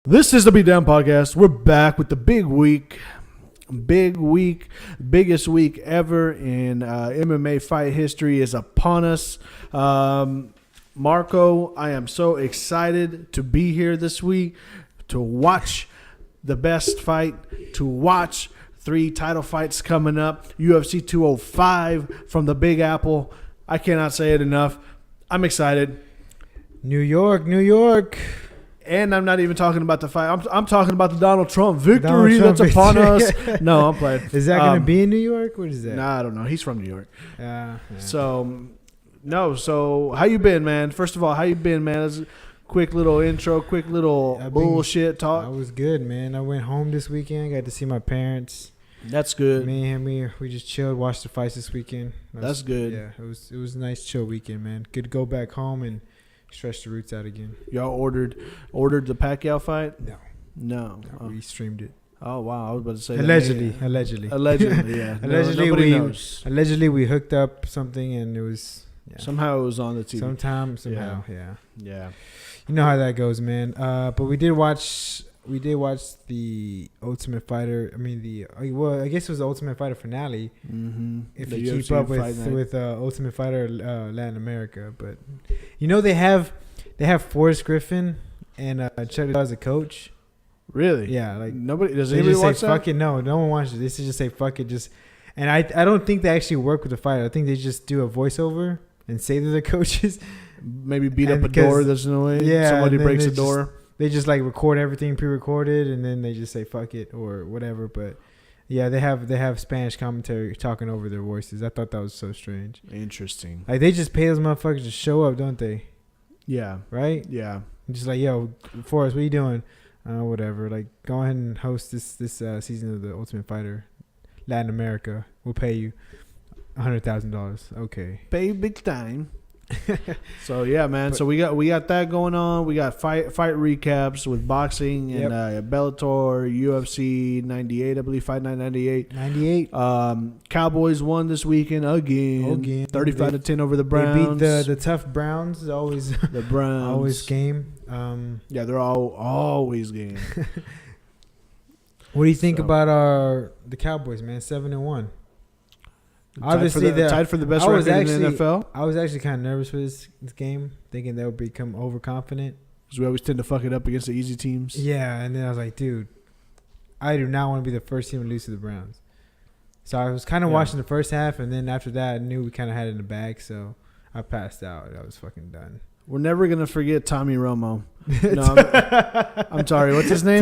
This is the Tbdpodcast. We're back with the big week, biggest week ever in MMA fight history is upon us. Marco, I am so excited to be here this week to watch the best fight, to watch 3 title fights coming up, UFC 205 from the Big Apple. I cannot say it enough. I'm excited. New York. And I'm not even talking about the fight. I'm talking about the Donald Trump victory that's upon us. No, I'm playing. Is that going to be in New York? What is that? Nah, I don't know. He's from New York. Yeah. So, no. So, how you been, man? First of all, how you been, man? That's a quick little intro, quick little bullshit talk. I was good, man. I went home this weekend. Got to see my parents. That's good. Me and him, we just chilled, watched the fights this weekend. That's good. Yeah, it was a nice chill weekend, man. Good to go back home and stretch the roots out again. Y'all ordered the Pacquiao fight? No. We streamed it. Oh wow, I was about to say allegedly, yeah. allegedly, yeah. Allegedly, knows. Allegedly, we hooked up something and it was somehow it was on the TV. Somehow, yeah. You know how that goes, man. But we did watch the Ultimate Fighter. I mean, I guess it was the Ultimate Fighter finale. Mm-hmm. If the you UFC keep up with Ultimate Fighter Latin America, but you know they have Forrest Griffin and Chuck Liddell as a coach. Really? Yeah, like nobody does. They anybody just watch say that? fuck it. No one watches it. They just say fuck it. And I don't think they actually work with the fighter. I think they just do a voiceover and say they're the coaches. Maybe beat up a door that's in the way. Yeah, somebody breaks a door. They just like record everything pre-recorded and then they just say fuck it or whatever. But yeah, they have Spanish commentary talking over their voices. I thought that was so strange. Interesting. Like they just pay those motherfuckers to show up, don't they? Yeah. Right? Yeah. Just like, yo, Forrest, what are you doing? Whatever. Like, go ahead and host this season of the Ultimate Fighter Latin America. We'll pay you $100,000. Okay. Pay big time. So yeah, man. So we got that going on. We got fight recaps with boxing and Bellator, UFC 98, I believe, Fight Night 98. 98. Cowboys won this weekend again. 35-10 over the Browns. They beat the tough Browns. Always the Browns. Always game. Yeah, they're always game. What do you think about the Cowboys, man? 7-1. Obviously, tied for the best record in the NFL. I was actually kind of nervous for this game, thinking they would become overconfident. Because we always tend to fuck it up against the easy teams. Yeah, and then I was like, dude, I do not want to be the first team to lose to the Browns. So I was kind of watching the first half, and then after that, I knew we kind of had it in the bag, so I passed out. I was fucking done. We're never going to forget Tommy Romo. No, I'm sorry. What's his name?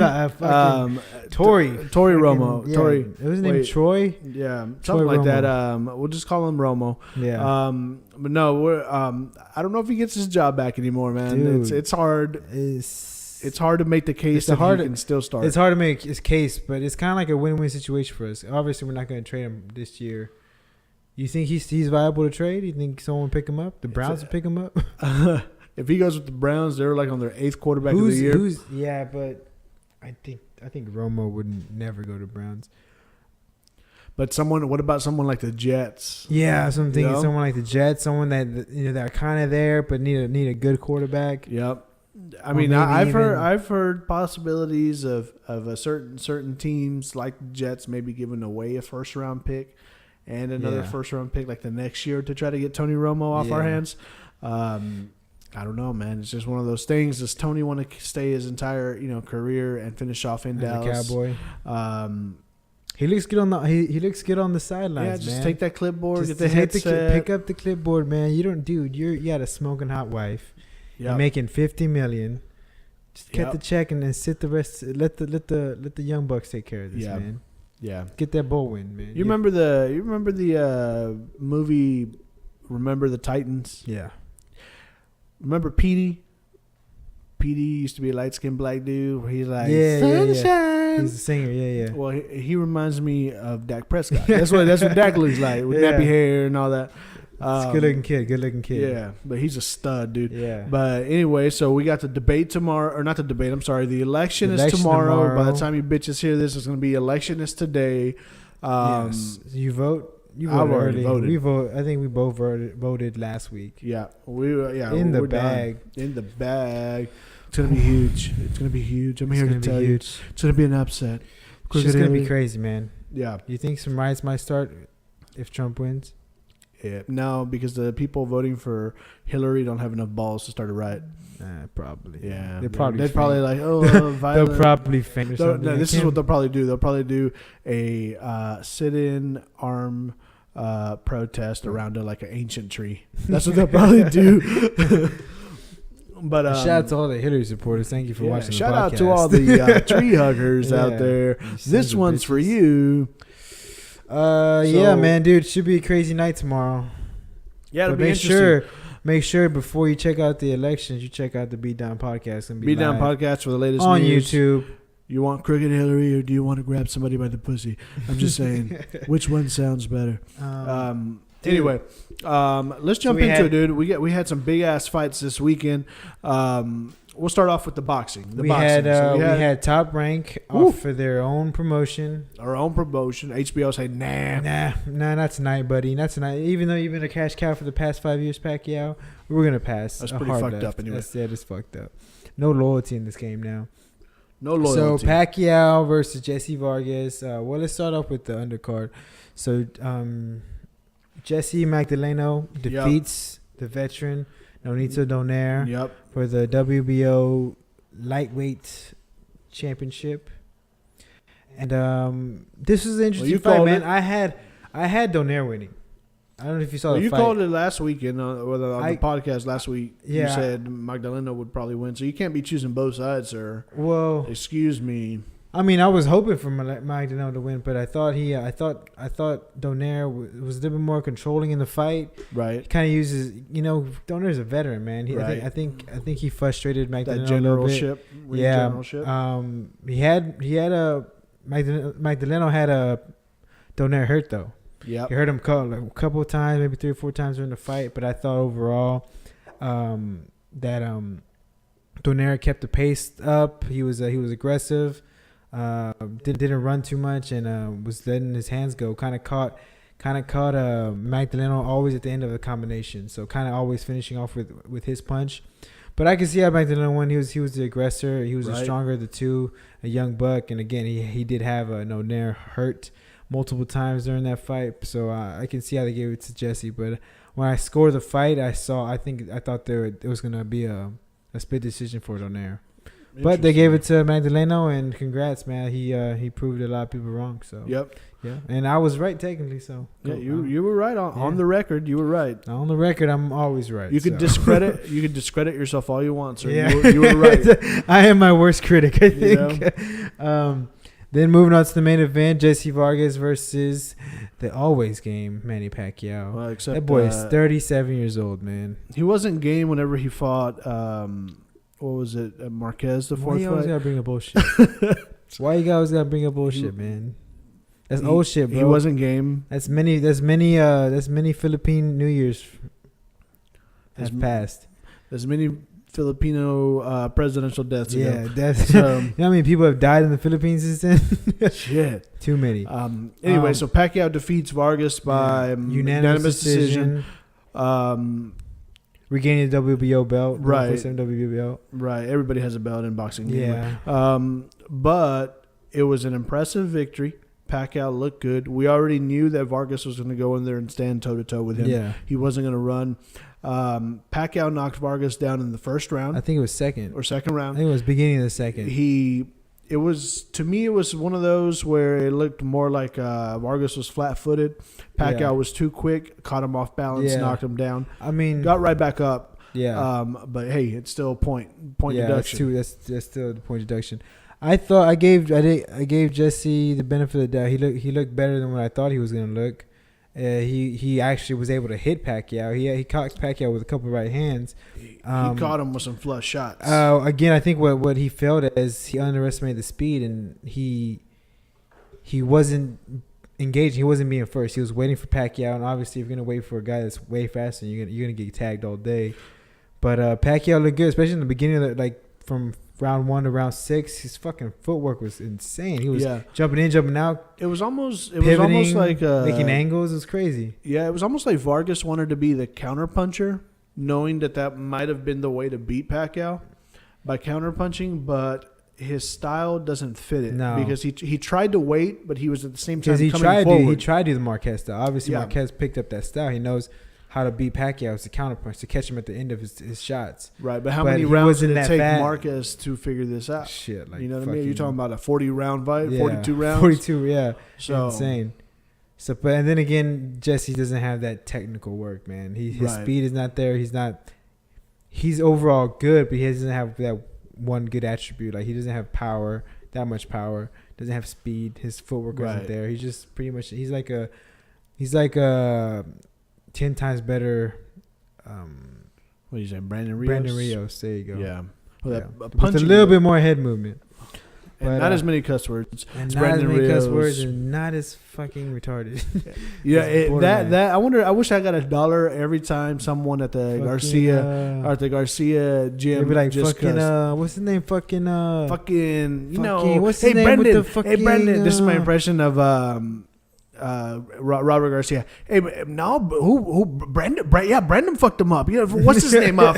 Tory Romo. Yeah. Tory. It was his name Troy? Yeah, Troy something like Romo. that. We'll just call him Romo. Yeah. But no, we're I don't know if he gets his job back anymore, man. Dude, it's hard. It's hard to make the case that he can still start. It's hard to make his case, but it's kind of like a win-win situation for us. Obviously, we're not going to trade him this year. You think he's viable to trade? You think someone will pick him up? The Browns will pick him up? If he goes with the Browns, they're like on their 8th quarterback of the year. Yeah, but I think Romo would never go to Browns. But what about someone like the Jets? Yeah, so I'm thinking someone like the Jets, someone that that are kind of there but need a good quarterback. Yep. I mean, I've heard possibilities of a certain teams like the Jets maybe giving away a first round pick and another first round pick like the next year to try to get Tony Romo off our hands. I don't know, man. It's just one of those things. Does Tony want to stay his entire career and finish off in Dallas? A Cowboy. He looks good on the he looks good on the sidelines. Yeah, just man. take that clipboard, just get the headset, pick up the clipboard, man. You got a smoking hot wife. Yep. You're making $50 million. Just cut the check and then sit the rest. Let the young bucks take care of this, man. Yeah, get that bowl win, man. You remember the movie? Remember the Titans? Yeah. Remember Petey? Petey used to be a light-skinned black dude where he's like, sunshine. Yeah. He's a singer, yeah. Well, he reminds me of Dak Prescott. That's what Dak looks like with nappy hair and all that. It's a good-looking kid. Yeah, but he's a stud, dude. Yeah. But anyway, so we got the debate tomorrow, or not the debate, I'm sorry. The election is tomorrow. By the time you bitches hear this, it's going to be election is today. Yes. You vote? You I've already voted. I think we both voted last week. Yeah. In the bag. Done. In the bag. It's gonna be huge. It's gonna be huge. I'm here to tell you. It's gonna be an upset. It's just gonna be crazy, man. Yeah. You think some riots might start if Trump wins? Yeah. No, because the people voting for Hillary don't have enough balls to start a riot. Probably. Yeah. They'd probably like, violent. They'll probably faint or something. No, this is what they'll probably do. They'll probably do a sit-in arm protest around an ancient tree. That's what they'll probably do. But shout out to all the Hillary supporters. Thank you for watching the podcast. Shout out to all the tree huggers out there. This one's for you. Yeah, man, dude. Should be a crazy night tomorrow. Yeah, it'll be interesting. Make sure before you check out the elections, you check out the Beat Down Podcast. And Beat Down Podcast for the latest on news. YouTube. You want crooked Hillary or do you want to grab somebody by the pussy? I'm just saying, which one sounds better? Anyway, let's jump into it, dude. We had some big ass fights this weekend. We'll start off with the boxing. We had Top Rank off for their own promotion. Our own promotion. HBO said, nah, not tonight, buddy. Not tonight. Even though you've been a cash cow for the past 5 years, Pacquiao, we're gonna pass. That's pretty fucked up, anyway. That's fucked up. No loyalty in this game now. No loyalty. So Pacquiao versus Jessie Vargas. Well, let's start off with the undercard. So Jesse Magdaleno defeats the veteran Nonito Donaire for the WBO lightweight championship. And this was an interesting fight, man. I had Donaire winning. I don't know if you saw the fight. You called it last weekend on the podcast last week. Yeah. You said Magdaleno would probably win. So you can't be choosing both sides, sir. Well, excuse me. I mean, I was hoping for Magdaleno to win, but I thought Donaire was a little bit more controlling in the fight. Right. He kind of uses, Donaire's a veteran, man. Right. I think he frustrated Magdaleno that generalship. A little bit. Yeah. Generalship. Magdaleno had a Donaire hurt though. Yeah. He hurt him a couple of times, maybe 3 or 4 times during the fight, but I thought overall that Donaire kept the pace up. He was aggressive. Didn't run too much and was letting his hands go. Kind of caught Magdaleno always at the end of the combination. So kind of always finishing off with his punch. But I can see how Magdaleno won. He was the aggressor. He was the stronger of the two, a young buck. And again, he did have Donaire hurt multiple times during that fight. So I can see how they gave it to Jesse. But when I scored the fight, I thought it was gonna be a split decision for Donaire. But they gave it to Magdaleno, and congrats, man. He proved a lot of people wrong. So yeah, and I was right technically. So you were right on the record. You were right on the record. I'm always right. You could discredit yourself all you want, sir. Yeah. You were right. I am my worst critic, I think. Yeah. Then moving on to the main event, Jessie Vargas versus the always game Manny Pacquiao. Well, except that boy is 37 years old, man. He wasn't game whenever he fought. What was it? Marquez, the fourth fight? Why you always gotta bring up bullshit? Why you always gotta bring up bullshit, man? That's old shit, bro. He wasn't game. That's many Philippine New Year's has passed. There's many Filipino presidential deaths ago. Yeah, deaths. You know how many people have died in the Philippines since then? Shit. Too many. Anyway, so Pacquiao defeats Vargas by unanimous decision. Regaining the WBO belt. Right. WBO belt. Right. Everybody has a belt in boxing. Yeah. Anyway. But it was an impressive victory. Pacquiao looked good. We already knew that Vargas was going to go in there and stand toe-to-toe with him. Yeah. He wasn't going to run. Pacquiao knocked Vargas down in the first round. I think it was second. Or second round. I think it was beginning of the second. It was one of those where it looked more like Vargas was flat-footed. Pacquiao was too quick, caught him off balance, knocked him down. I mean, got right back up. Yeah. But hey, it's still a point deduction. That's still the point deduction. I thought I gave Jesse the benefit of the doubt. He looked better than what I thought he was going to look. He actually was able to hit Pacquiao. He caught Pacquiao with a couple of right hands. He caught him with some flush shots. Again, I think what he failed as he underestimated the speed, and he wasn't engaging. He wasn't being first. He was waiting for Pacquiao, and obviously, if you're gonna wait for a guy that's way faster, you're gonna get tagged all day. But Pacquiao looked good, especially in the beginning of from round 1 to round 6. His fucking footwork was insane. He was jumping in, jumping out. It was almost like making angles. It was crazy. Yeah, it was almost like Vargas wanted to be the counter puncher, knowing that might have been the way to beat Pacquiao. by counterpunching, but his style doesn't fit it. No. Because he tried to wait, but he was at the same time he coming forward. He tried to do the Marquez style. Obviously, Marquez picked up that style. He knows how to beat Pacquiao to counterpunch, to catch him at the end of his shots. Right, but how many rounds did it take Marquez to figure this out? Shit, like, you know what I mean? You're talking about a 40-round fight, 42 rounds? 42, yeah. So insane. So, but and then again, Jesse doesn't have that technical work, man. His speed is not there. He's overall good, but he doesn't have that one good attribute. Like, he doesn't have that much power. Doesn't have speed. His footwork isn't there. He's just pretty much. He's like a 10 times better. What are you saying, Brandon Rios? Brandon Rios. There you go. Yeah. Well, with a little bit more head movement. And not as many cuss words. And not as many cuss words, and not as fucking retarded. I wonder. I wish I got $1 every time someone at the Garcia gym. They'd be like, just fucking what's his name? What's his name? Brendan. Hey, Brendan. This is my impression of Robert Garcia. Hey, no, who Brendan? Yeah, Brendan fucked him up. Yeah, what's his name? You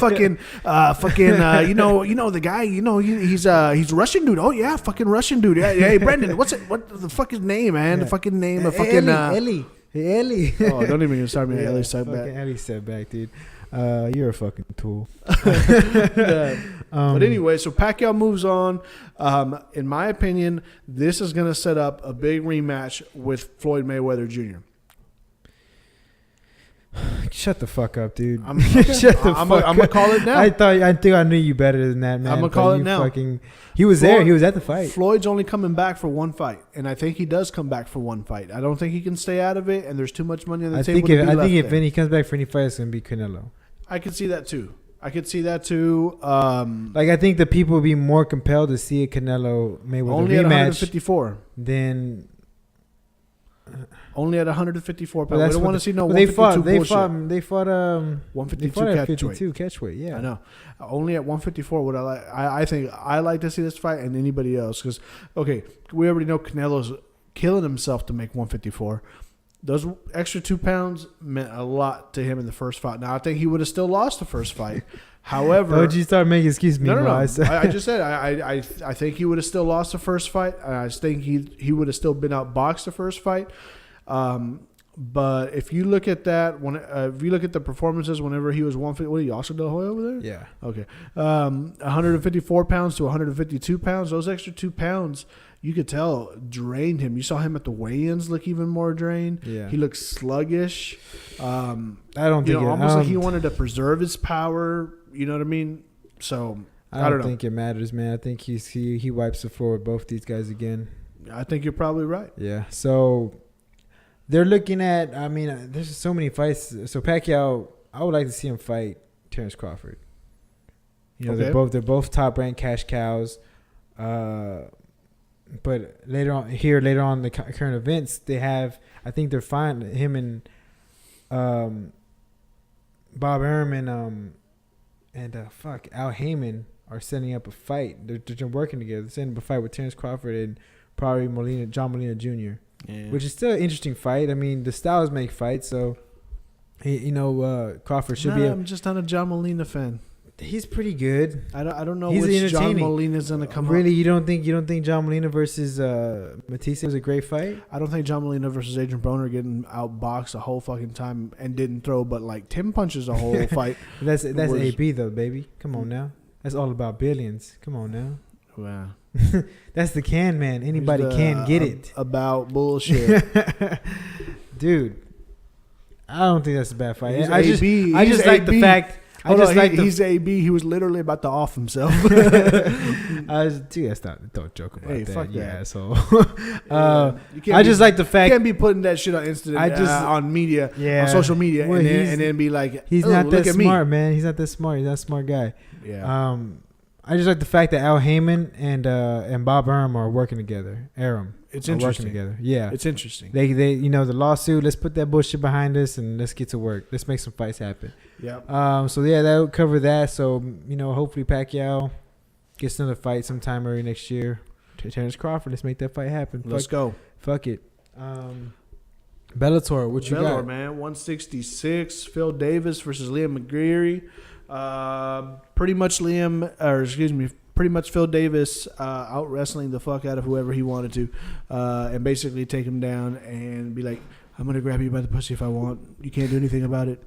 know the guy. You know he's Russian dude. Oh yeah, fucking Russian dude. Yeah, hey Brendan, what the fuck his name, man? The fucking name of fucking Ellie. Oh, don't even start me. Ellie setback. Ellie setback, dude. You're a fucking tool. But anyway, so Pacquiao moves on. In my opinion, this is going to set up a big rematch with Floyd Mayweather Jr. Shut the fuck up, dude. I'm gonna call it now. I think I knew you better than that, man. I'm gonna call it now. He was there. He was at the fight. Floyd's only coming back for one fight, and I think he does come back for one fight. I don't think he can stay out of it, and there's too much money on the table. I think if he comes back for any fight, it's gonna be Canelo. I could see that too. I think the people would be more compelled to see a Canelo Mayweather only rematch at 154 than only at 154 pounds. We don't want to see no 152 bullshit. They fought 152 catchweight. Yeah, I know. Only at 154 would I like. I think I like to see this fight, and anybody else, because we already know Canelo's killing himself to make 154. Those extra 2 pounds meant a lot to him in the first fight. Now I think he would have still lost the first fight. However, don't you start making excuses? No. I just said I think he would have still lost the first fight. I think he would have still been outboxed the first fight. But if you look at that, if you look at the performances whenever he was 150, what are you, Oscar De La Hoya over there? Yeah. Okay. 154 pounds to 152 pounds. Those extra 2 pounds, you could tell, drained him. You saw him at the weigh-ins look even more drained. Yeah. He looked sluggish. Almost like he wanted to preserve his power. You know what I mean? So I don't think it matters, man. I think he wipes the floor with both these guys again. I think you're probably right. Yeah. So they're looking at. I mean, there's so many fights. So Pacquiao, I would like to see him fight Terrence Crawford. You know, they're both top ranked cash cows. But later on in the current events, they have. I think they're fine. Him and Bob Arum and Al Heyman are setting up a fight. They're working together. They're setting up a fight with Terrence Crawford and probably John Molina Jr. Yeah. Which is still an interesting fight. I mean, the styles make fights, so Crawford should be. I'm just not a John Molina fan. He's pretty good. I don't know which John Molina's gonna come. Really, you don't think John Molina versus Matisse was a great fight? I don't think John Molina versus Adrian Broner getting outboxed the whole fucking time and didn't throw but like 10 punches the whole fight. That's AB though, baby. Come on now. That's all about billions. Come on now. Wow. That's the can man. Anybody can get it. About bullshit. Dude, I don't think that's a bad fight. He's I just like the fact. He's AB. He was literally about to off himself. Don't joke about that. Fuck that. Asshole. I just like the fact. You can't be putting that shit on Instagram, on media, on social media, and then be like, he's not that smart, man. He's not that smart. He's not a smart guy. Yeah. I just like the fact that Al Heyman and Bob Arum are working together. It's interesting. Working together. Yeah. It's interesting. They the lawsuit, let's put that bullshit behind us and let's get to work. Let's make some fights happen. Yeah. So yeah, that would cover that. So, hopefully Pacquiao gets another fight sometime early next year. Terrence Crawford, let's make that fight happen. Let's go. Fuck it. Bellator, what you got? Man, 166. Phil Davis versus Liam McGreary. Pretty much pretty much Phil Davis out wrestling the fuck out of whoever he wanted to, and basically take him down and be like, I'm going to grab you by the pussy if I want. You can't do anything about it.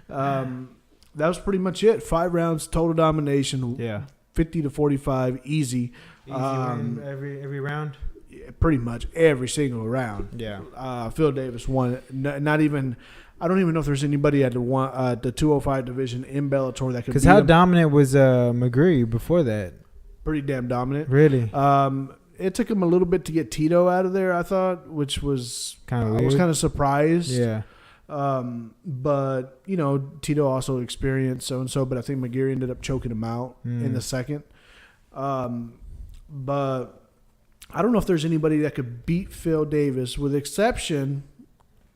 That was pretty much it. 5 rounds, total domination. Yeah. 50-45, easy. Win every round? Yeah, pretty much every single round. Yeah. Phil Davis won. Not even... I don't even know if there's anybody at the 205 division in Bellator that could. Because how dominant was McGree before that? Pretty damn dominant. Really? It took him a little bit to get Tito out of there, I thought, which was kind of weird. I was kind of surprised. Yeah. But Tito also experienced so, but I think McGree ended up choking him out in the second. But I don't know if there's anybody that could beat Phil Davis, with the exception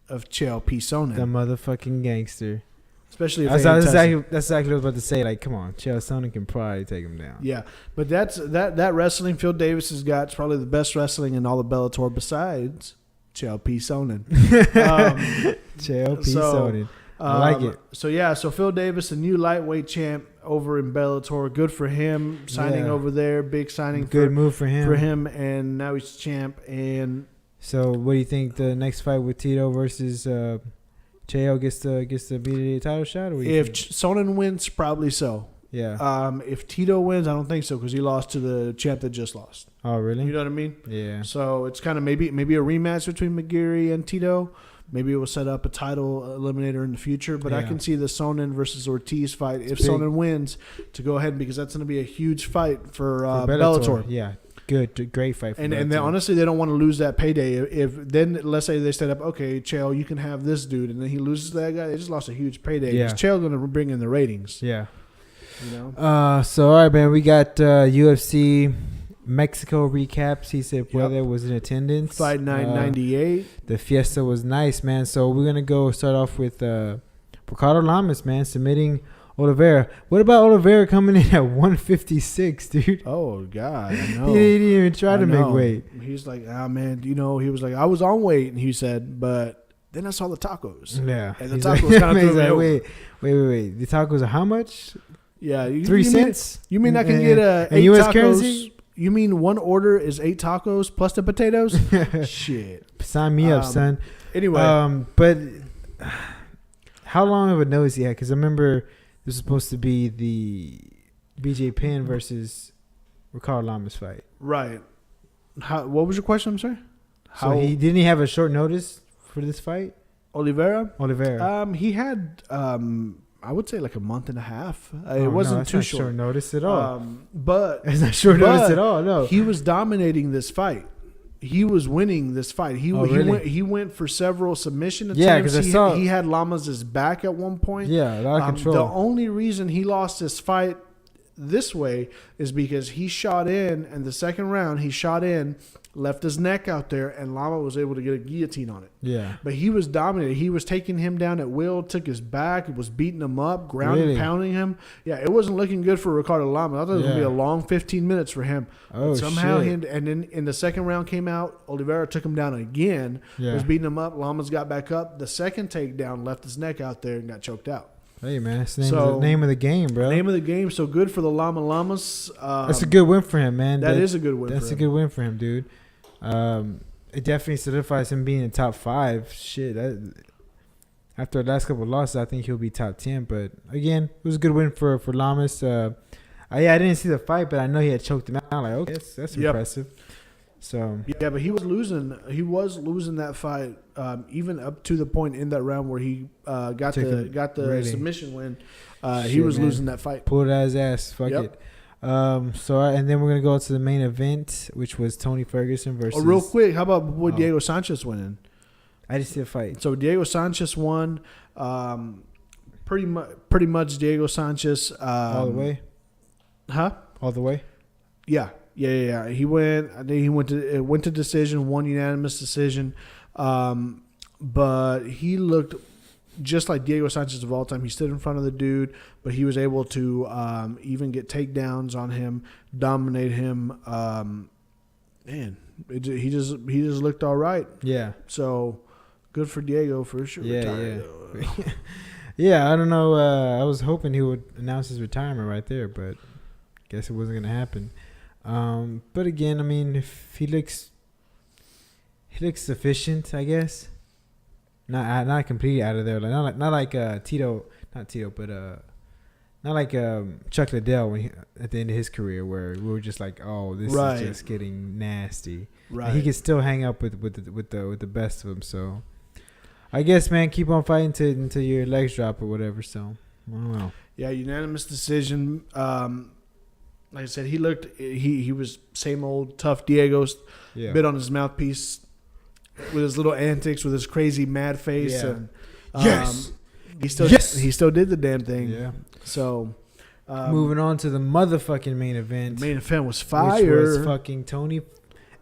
of Chael P. Sonnen. The motherfucking gangster. Especially if that's exactly what I was about to say. Like, come on, Chael Sonnen can probably take him down. Yeah, but that wrestling Phil Davis has got is probably the best wrestling in all of Bellator besides Chael P. Sonnen. Chael P. Sonnen. I like it. So Phil Davis, the new lightweight champ over in Bellator. Good for him signing over there. Big signing. Good move for him. And now he's champ. And so, what do you think the next fight with Tito versus Chael gets the BDA title shot? Or if Sonnen wins, probably so. Yeah. If Tito wins, I don't think so, because he lost to the champ that just lost. Oh, really? You know what I mean? Yeah. So it's kind of maybe a rematch between McGeary and Tito. Maybe it will set up a title eliminator in the future. But I can see the Sonnen versus Ortiz fight, if Sonnen wins, to go ahead, because that's going to be a huge fight for Bellator. Yeah. Great fight for and then honestly, they don't want to lose that payday. If then, let's say they set up, okay, Chael, you can have this dude, and then he loses to that guy, they just lost a huge payday. Yeah. Because Chael's going to bring in the ratings. Yeah. So all right, man, we got UFC Mexico recaps. He said Puebla was in attendance. Fight 998. The fiesta was nice, man. So we're gonna go start off with Ricardo Lamas, man, submitting Oliveira. What about Oliveira coming in at 156, dude? Oh God, I know. He didn't even try to make weight. He's like, man, he was like, I was on weight, and he said, but then I saw the tacos. Yeah, and the tacos kind of threw me over. Wait. The tacos are how much? Yeah, 3 cents. You mean I can get 8 US tacos? Currency? You mean one order is 8 tacos plus the potatoes? Shit. Sign me up, son. Anyway. But how long of a nose he had? Because I remember this was supposed to be the BJ Penn versus Ricardo Lamas fight. Right. What was your question? I'm sorry? So didn't he have a short notice for this fight? Oliveira? He had... I would say like a month and a half. It wasn't too short notice at all. But it's not short notice at all. No, he was dominating this fight. He was winning this fight. He went for several submission attempts. Yeah, because he had Lamas' back at one point. Yeah, a lot of control. The only reason he lost this fight this way is because he shot in, and the second round he shot in, left his neck out there, and Lama was able to get a guillotine on it. Yeah. But he was dominated. He was taking him down at will, took his back, was beating him up, grounding, pounding him. Yeah, it wasn't looking good for Ricardo Lama. I thought it was going to be a long 15 minutes for him. Oh, but somehow shit. And then in the second round came out, Oliveira took him down again, was beating him up. Lamas got back up. The second takedown left his neck out there and got choked out. Hey, man, it's the name of the game, bro. Name of the game. So good for the Lamas. That's a good win for him, man. That is a good win for him. That's a good win for him, dude. It definitely solidifies him being in top 5. Shit, after the last couple of losses, I think he'll be top 10. But again, it was a good win for Lamas. I didn't see the fight, but I know he had choked him out. Like, okay, that's impressive. So yeah, but he was losing. He was losing that fight, even up to the point in that round where he got the submission win. He was losing that fight. Pulled out his ass. Fuck it. And then we're gonna go to the main event, which was Tony Ferguson versus. Oh, real quick, how about Diego Sanchez winning? I didn't see a fight. So Diego Sanchez won. Pretty much Diego Sanchez. All the way. Huh? All the way. Yeah. He went. I think he went to decision, one unanimous decision. But he looked just like Diego Sanchez of all time. He stood in front of the dude, but he was able to even get takedowns on him, dominate him. He just looked all right. Yeah. So good for Diego for sure. Yeah. Yeah, I don't know. I was hoping he would announce his retirement right there, but guess it wasn't gonna happen. But again, I mean, if he looks sufficient, I guess. Not completely out of there. Like not like Tito, not Tito, but not like Chuck Liddell when at the end of his career, where we were just like, oh, this is just getting nasty. Right. And he can still hang up with the best of them. So I guess, man, keep on fighting until your legs drop or whatever. So I don't know. Yeah, unanimous decision. Like I said, he was same old tough Diego's. Yeah. Bit on his mouthpiece with his little antics, with his crazy mad face. Yeah. And, yes. He still did the damn thing. Yeah. So, moving on to the motherfucking main event. The main event was fire. Which was fucking Tony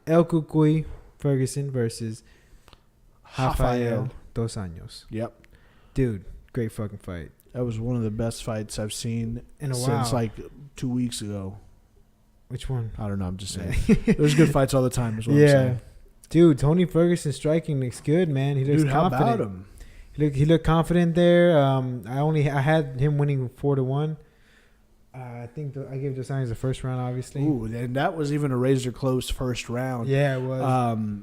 El Cucuy Ferguson versus Rafael Dos Anjos. Yep. Dude, great fucking fight. That was one of the best fights I've seen in a while. Since like 2 weeks ago. Which one? I don't know. I'm just saying. There's good fights all the time. Is what I'm saying. Dude, Tony Ferguson striking looks good, man. He looks confident. How about him? He looked confident there. I had him winning 4-1. I think I gave Dos Anjos the first round, obviously. Ooh, and that was even a razor close first round. Yeah, it was.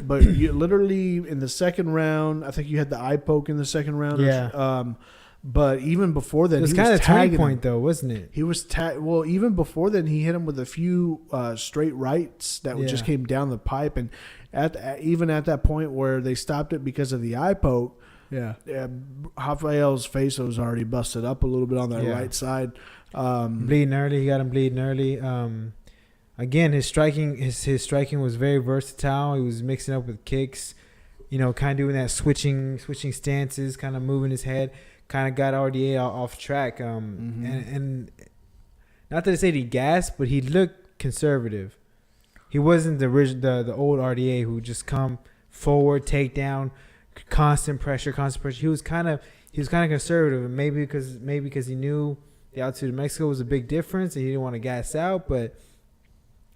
But you literally in the second round, I think you had the eye poke in the second round. Yeah. But even before then, it was kind of a turning point, though, wasn't it? He was well. Even before then, he hit him with a few straight rights that just came down the pipe, and even at that point where they stopped it because of the eye poke. Yeah. Rafael's face was already busted up a little bit on that right side. Bleeding early. He got him bleeding early. Again, his striking was very versatile. He was mixing up with kicks, kind of doing that switching stances, kind of moving his head, kind of got RDA off track. And not that I say he gasped, but he looked conservative. He wasn't the old RDA who just come forward, take down, constant pressure. He was kind of conservative, and maybe because he knew the altitude of Mexico was a big difference, and he didn't want to gas out. But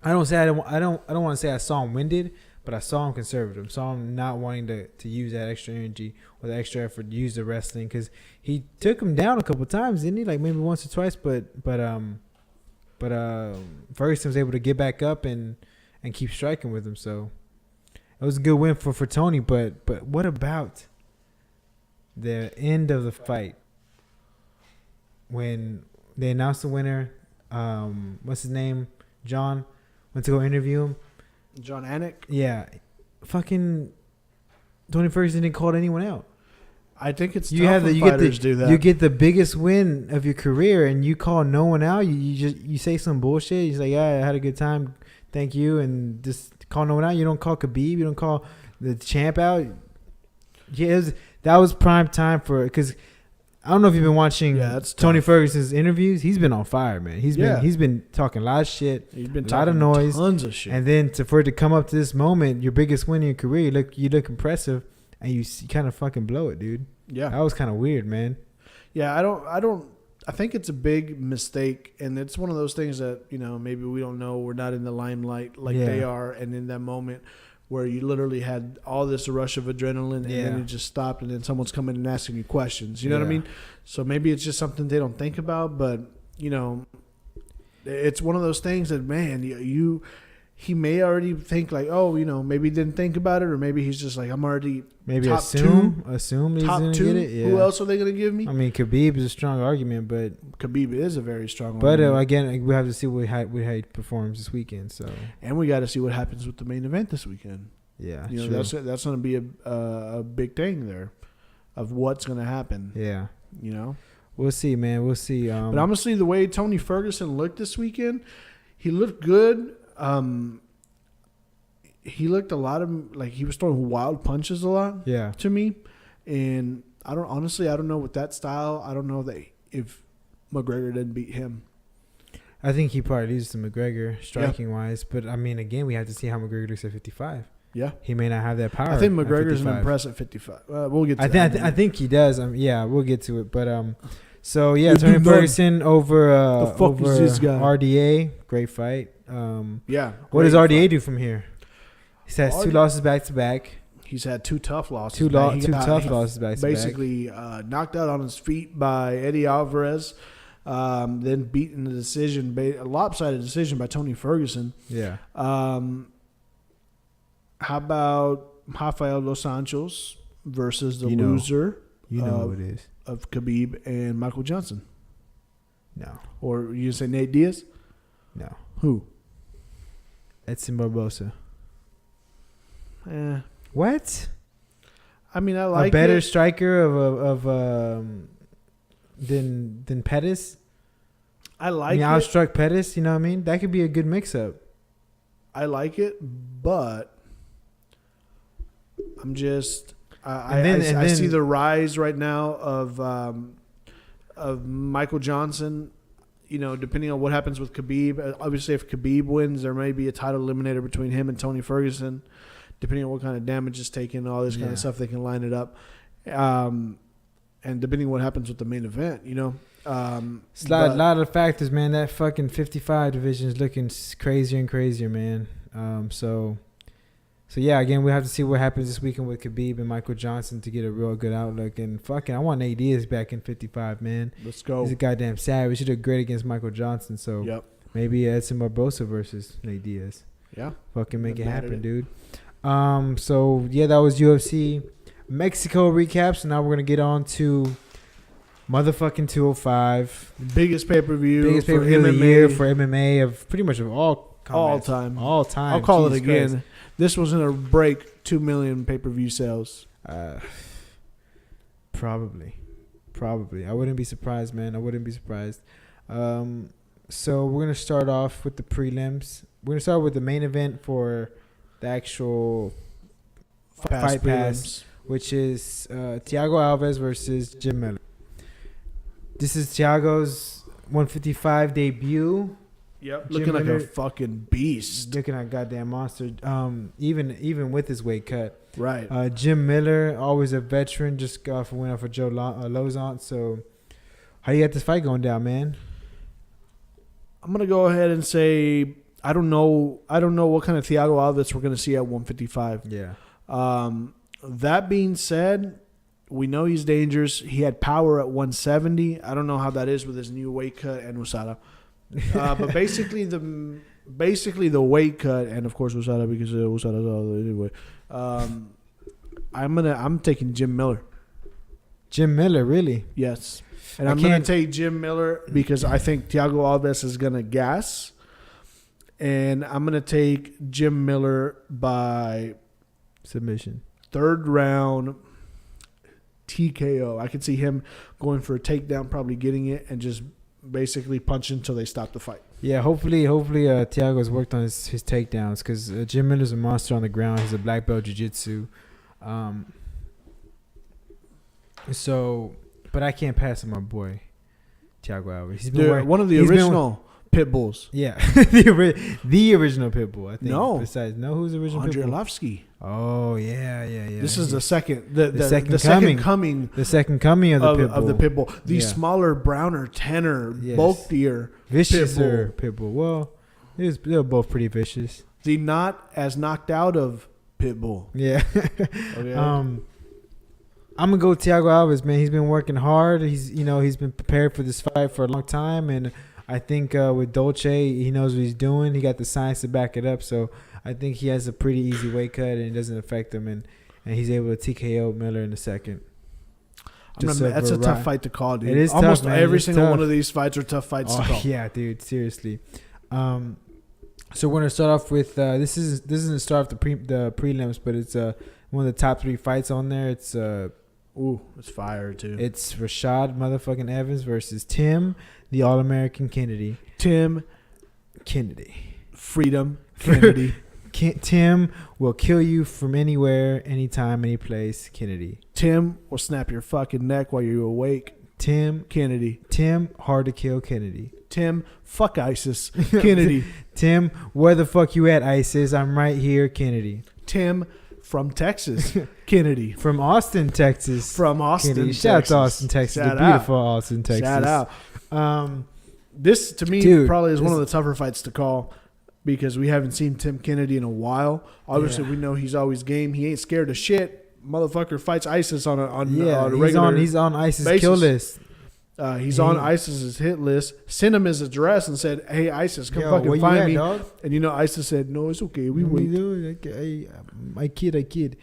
I don't want to say I saw him winded, but I saw him conservative. Saw him not wanting to use that extra energy or the extra effort to use the wrestling, because he took him down a couple times, didn't he? Like maybe once or twice, but Ferguson was able to get back up and keep striking with him. So it was a good win for Tony. But what about the end of the fight when they announced the winner? What's his name? John went to go interview him. John Anik? Yeah. Fucking Tony Ferguson didn't call anyone out. I think it's tough when fighters do that. You get the biggest win of your career and you call no one out. You say some bullshit. You say, yeah, I had a good time. Thank you. And just call no one out. You don't call Khabib. You don't call the champ out. Yeah, that was prime time because I don't know if you've been watching Tony Ferguson's interviews. He's been on fire, man. He's been talking a lot of shit. He's been a lot of noise, tons of shit. And then for it to come up to this moment, your biggest win in your career, you look impressive, and you kind of fucking blow it, dude. Yeah, that was kind of weird, man. Yeah, I think it's a big mistake, and it's one of those things that maybe we don't know. We're not in the limelight like they are, and in that moment where you literally had all this rush of adrenaline and then it just stopped, and then someone's coming and asking you questions. You know what I mean? So maybe it's just something they don't think about, but it's one of those things that, man, he may already think like, oh, maybe he didn't think about it, or maybe he's just like, I'm already top assume he's top gonna two. Get it. Yeah. Who else are they gonna give me? I mean, Khabib is a strong argument, but Khabib is a very strong but argument. Again, we have to see how he performs this weekend. So, and we got to see what happens with the main event this weekend. Yeah, that's gonna be a big thing there of what's gonna happen. Yeah, we'll see, man. We'll see. But honestly, the way Tony Ferguson looked this weekend, he looked good. He looked a lot of like he was throwing wild punches a lot. Yeah. To me, and I don't know with that style. I don't know if McGregor didn't beat him. I think he probably loses to McGregor striking wise, but I mean, again, we have to see how McGregor looks at 55. Yeah, he may not have that power. I think McGregor's an impress at 55. We'll get to that. I think he does. We'll get to it. But so yeah, Tony Ferguson over RDA, great fight. Yeah. What does RDA do from here? He has 2 losses back to back. He's had two tough losses. Two tough losses back to basically knocked out on his feet by Eddie Alvarez, then beaten a lopsided decision by Tony Ferguson. Yeah. How about Rafael Dos Anjos versus the loser? You know who it is. Of Khabib and Michael Johnson. No. Or you say Nate Diaz? No. Who? Edson Barbosa. What? I mean, I like a better striker than Pettis. I'll struck Pettis. You know what I mean? That could be a good mix-up. I like it, but I'm just I see the rise right now of Michael Johnson. You know, depending on what happens with Khabib. Obviously, if Khabib wins, there may be a title eliminator between him and Tony Ferguson. Depending on what kind of damage is taken, all this kind of stuff, they can line it up. And depending on what happens with the main event, you know. It's a lot of factors, man. That fucking 55 division is looking crazier and crazier, man. So yeah, again, we have to see what happens this weekend with Khabib and Michael Johnson to get a real good outlook. And fucking, I want Nate Diaz back in 55, man. Let's go. He's a goddamn savage. He did great against Michael Johnson. So maybe Edson Barbosa versus Nate Diaz. Yeah. Fucking make it happen, dude. So yeah, that was UFC Mexico recap. So now we're gonna get on to motherfucking 205, biggest pay-per-view of the year for MMA of pretty much of all time. I'll call it again. Christ. This was gonna break 2 million pay-per-view sales. Probably. I wouldn't be surprised, man. I wouldn't be surprised. So we're gonna start off with the prelims. We're gonna start with the main event for the actual fight pass, which is Thiago Alves versus Jim Miller. This is Thiago's 155 debut. Yep, looking like a fucking beast. Looking like a goddamn monster. Even with his weight cut. Right. Jim Miller, always a veteran, just got for win off of Joe Lozant. So, how you got this fight going down, man? I'm gonna go ahead and say I don't know what kind of Thiago Alves we're gonna see at 155. Yeah. That being said, we know he's dangerous. He had power at 170. I don't know how that is with his new weight cut and USADA. But basically the weight cut, and of course USADA because USADA's all anyway. I'm taking Jim Miller. Jim Miller, really? Yes. And I'm going to take Jim Miller because I think Thiago Alves is going to gas. And I'm going to take Jim Miller by submission. Third round TKO. I could see him going for a takedown, probably getting it, and just basically punching until they stop the fight. Yeah, hopefully Thiago's worked on his takedowns because Jim Miller's a monster on the ground. He's a black belt jiu-jitsu. But I can't pass on my boy Thiago Alves. He's been one of the original pit bulls. Yeah, the original pit bull. I think. No, who's the original pit bull? Arlovsky. Oh yeah. This is the second, the second coming of the pit bull. The smaller, browner, tanner, bulkier, viciouser pit bull. Well, they're both pretty vicious. The not as knocked out of pit bull. Yeah. Okay. I'm gonna go with Thiago Alves, man. He's been working hard. He's been prepared for this fight for a long time, and I think with Dolce, he knows what he's doing. He got the science to back it up, so I think he has a pretty easy weight cut, and it doesn't affect him, and he's able to TKO Miller in the second. That's a tough fight to call, dude. It is almost tough, every single one of these fights are tough fights to call. Yeah, dude, seriously. So we're gonna start off with this isn't start off the prelims, but it's one of the top 3 fights on there. It's it's fire too. It's Rashad motherfucking Evans versus Tim, the All-American Kennedy. Tim Kennedy. Freedom Kennedy. Tim will kill you from anywhere, anytime, any place. Kennedy. Tim will snap your fucking neck while you're awake. Tim Kennedy. Tim hard to kill. Kennedy. Tim fuck ISIS. Kennedy. Tim, where the fuck you at, ISIS? I'm right here. Kennedy. Tim from Texas. Kennedy. From Austin, Texas. From Austin, Kennedy. Texas. Shout out to Austin, Texas. Shout the beautiful out. Austin, Texas. Shout out. This, to me, dude, probably is one of the tougher fights to call. because we haven't seen Tim Kennedy in a while. Obviously, we know he's always game. He ain't scared of shit. Motherfucker fights ISIS on a regular. He's on ISIS basis. kill list. He's on ISIS's hit list. Sent him his address and said, "Hey, ISIS, come fucking find me." Dog? And you know, ISIS said, "No, it's okay. We wait." I kid.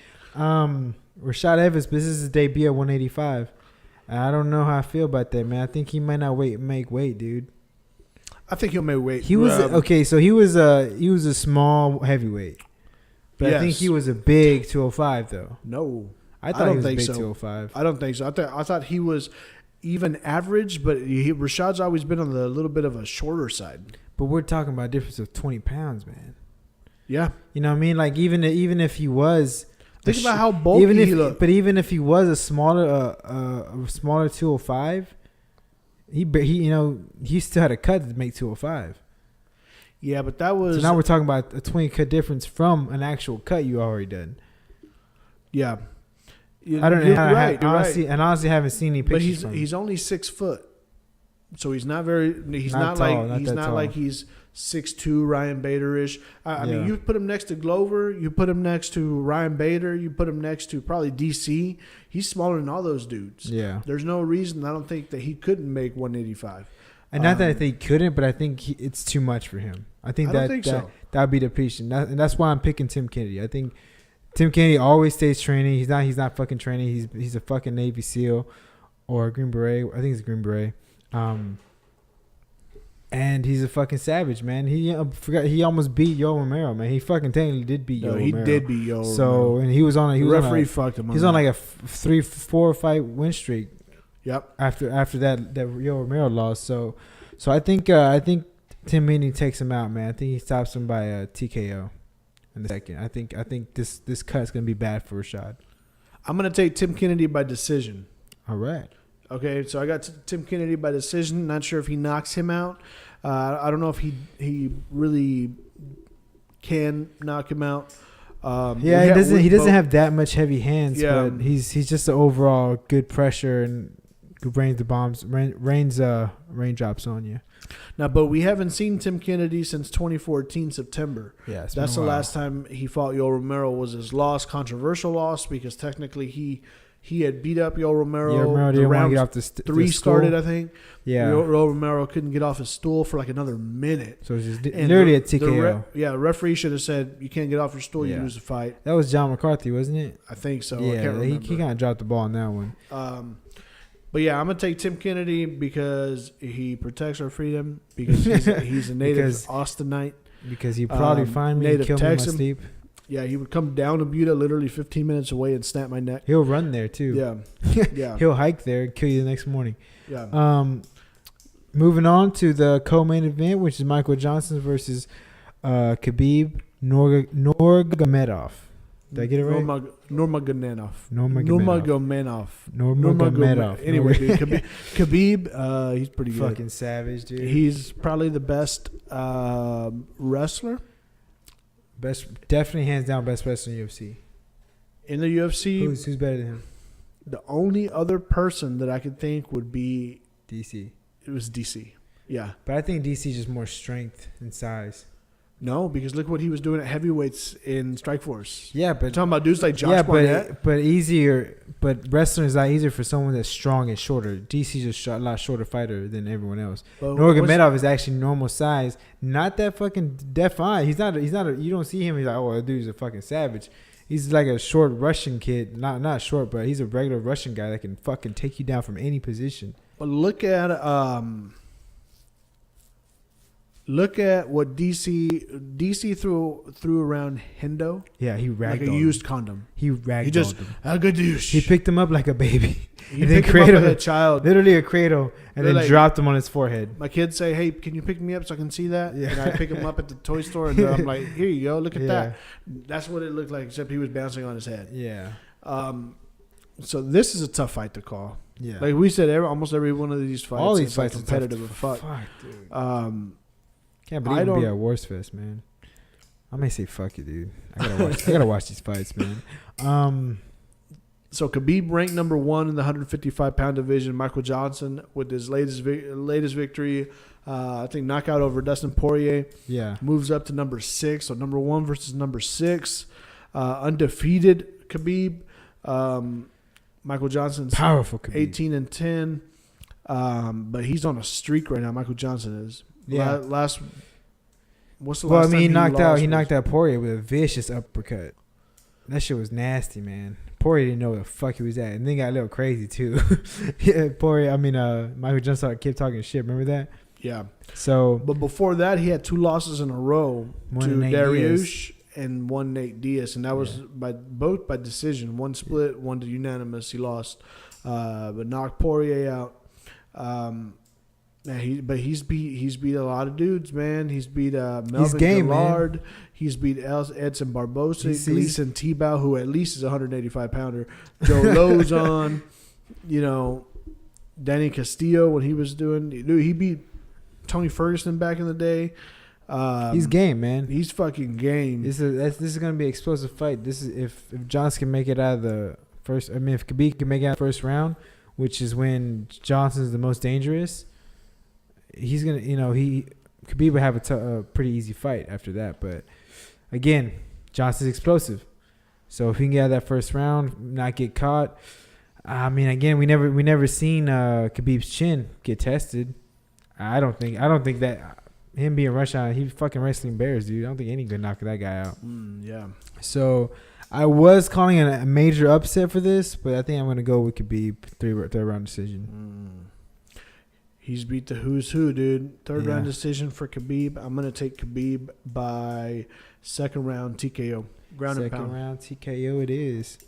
Rashad Evans, this is his debut at 185. I don't know how I feel about that, man. I think he might not make weight, dude. I think he'll make weight. He was okay. So he was a small heavyweight, but yes. I think he was a big 205 though. No, I thought he was a big 205. I don't think so. I thought he was even average, but Rashad's always been on the little bit of a shorter side. But we're talking about a difference of 20 pounds, man. Yeah, you know what I mean. Like even if he was. Think about how bulky he looked. But even if he was a smaller 205, he still had a cut to make 205. Yeah, but that was. So now we're talking about a 20 cut difference from an actual cut you already done. Yeah, I don't know. Honestly, I haven't seen any pictures. But he's only 6 foot, so he's not very. He's not like he's 6'2", Ryan Bader-ish. I mean, you put him next to Glover, you put him next to Ryan Bader, you put him next to probably DC. He's smaller than all those dudes. Yeah. There's no reason I don't think that he couldn't make 185. And not that I think he couldn't, but I think it's too much for him. I think that would be depletion. And that's why I'm picking Tim Kennedy. I think Tim Kennedy always stays training. He's not fucking training. He's a fucking Navy SEAL or a Green Beret. I think it's a Green Beret. And he's a fucking savage, man. He almost beat Yo Romero, man. He fucking technically did beat Yo Romero. He did beat Yo Romero. So, and he was on the referee fucked him. He's on like a 3-4 fight win streak. Yep. After that Yo Romero lost. So I think Tim Kennedy takes him out, man. I think he stops him by TKO in the second. I think this cut's gonna be bad for Rashad. I'm gonna take Tim Kennedy by decision. All right. Okay, so I got Tim Kennedy by decision. Not sure if he knocks him out. I don't know if he really can knock him out. He doesn't have that much heavy hands, but he's just an overall good pressure and good raindrops on you. Now, but we haven't seen Tim Kennedy since 2014 September. Yeah, that's the last time he fought Yo Romero. Was his loss, controversial loss, because technically he had beat up Yo Romero. Yeah, Romero didn't want to get off the 3 started, I think. Yeah. Yo Romero couldn't get off his stool for like another minute. So it was just literally a TKO. The referee should have said, you can't get off your stool, you lose the fight. That was John McCarthy, wasn't it? I think so. Yeah, I can't remember. He kind of dropped the ball on that one. But yeah, I'm going to take Tim Kennedy because he protects our freedom, because he's a native Austinite. Because he'd probably find me and kill me in my sleep. Yeah, he would come down to Buda, literally 15 minutes away, and snap my neck. He'll run there too. Yeah. He'll hike there and kill you the next morning. Yeah. Moving on to the co-main event, which is Michael Johnson versus Khabib Nurmagomedov. Did I get it right? Nurmagomedov. Anyway, dude, Khabib, he's pretty good. Fucking savage, dude. He's probably the best wrestler. Definitely hands down best wrestler in the UFC. In the UFC, who's better than him? The only other person that I could think would be DC. It was DC. Yeah, but I think DC is just more strength and size. No, because look what he was doing at heavyweights in Strikeforce. Yeah, but you're talking about dudes like Josh Barnett. But easier. But wrestling is a lot easier for someone that's strong and shorter. DC's a lot shorter fighter than everyone else. Nurmagomedov is actually normal size, not that fucking defined. He's not. You don't see him. He's like, oh, that dude's a fucking savage. He's like a short Russian kid. Not short, but he's a regular Russian guy that can fucking take you down from any position. But look at what DC threw around Hendo. Yeah, he ragdolled like a used condom. He ragdolled him. How good douche. He picked him up like a baby. He picked him up like a child. Literally a cradle, and then dropped him on his forehead. My kids say, "Hey, can you pick me up so I can see that?" Yeah. And I pick him up at the toy store, and I'm like, "Here you go. Look at that." That's what it looked like, except he was bouncing on his head. Yeah. So this is a tough fight to call. Yeah. Like we said, almost every one of these fights, all these fights like competitive as fuck. Dude. Can't believe it'd be at Wars Fest, man. I may say fuck you, dude. I gotta watch these fights, man. So Khabib ranked number 1 in the 155-pound division. Michael Johnson with his latest victory I think knockout over Dustin Poirier. Yeah. Moves up to number 6. So number 1 versus number 6. Undefeated Khabib. Michael Johnson's powerful Khabib. 18-10. But he's on a streak right now. Michael Johnson is. Yeah. What's the last time he knocked out Poirier with a vicious uppercut. That shit was nasty, man. Poirier didn't know where the fuck he was at, and then got a little crazy too. Michael Johnson kept talking shit. Remember that? Yeah. So, but before that, he had 2 losses in a row to Dariush and one Nate Diaz, and that was both by decision. One split, one to unanimous. He lost, but knocked Poirier out. He's beat a lot of dudes, man. He's beat Melvin Gillard. Man. He's beat Edson Barbosa, Gleason Tebow, who at least is a 185 pounder. Joe Lozon, Danny Castillo when he was doing. Dude, he beat Tony Ferguson back in the day. He's game, man. He's fucking game. This is gonna be an explosive fight. This is if Johnson can make it out of the first. I mean, if Khabib can make it out of the first round, which is when Johnson's the most dangerous. He's gonna, Khabib would have a pretty easy fight after that. But again, Johnson's explosive, so if he can get out of that first round, not get caught. I mean, again, we never seen Khabib's chin get tested. I don't think that him being rushed out, he fucking wrestling bears, dude. I don't think any could knock that guy out. Yeah. So I was calling it a major upset for this, but I think I'm gonna go with Khabib third round decision. He's beat the who's who, dude. Third round decision for Khabib. I'm going to take Khabib by second round TKO. Ground and pound. Second round TKO it is.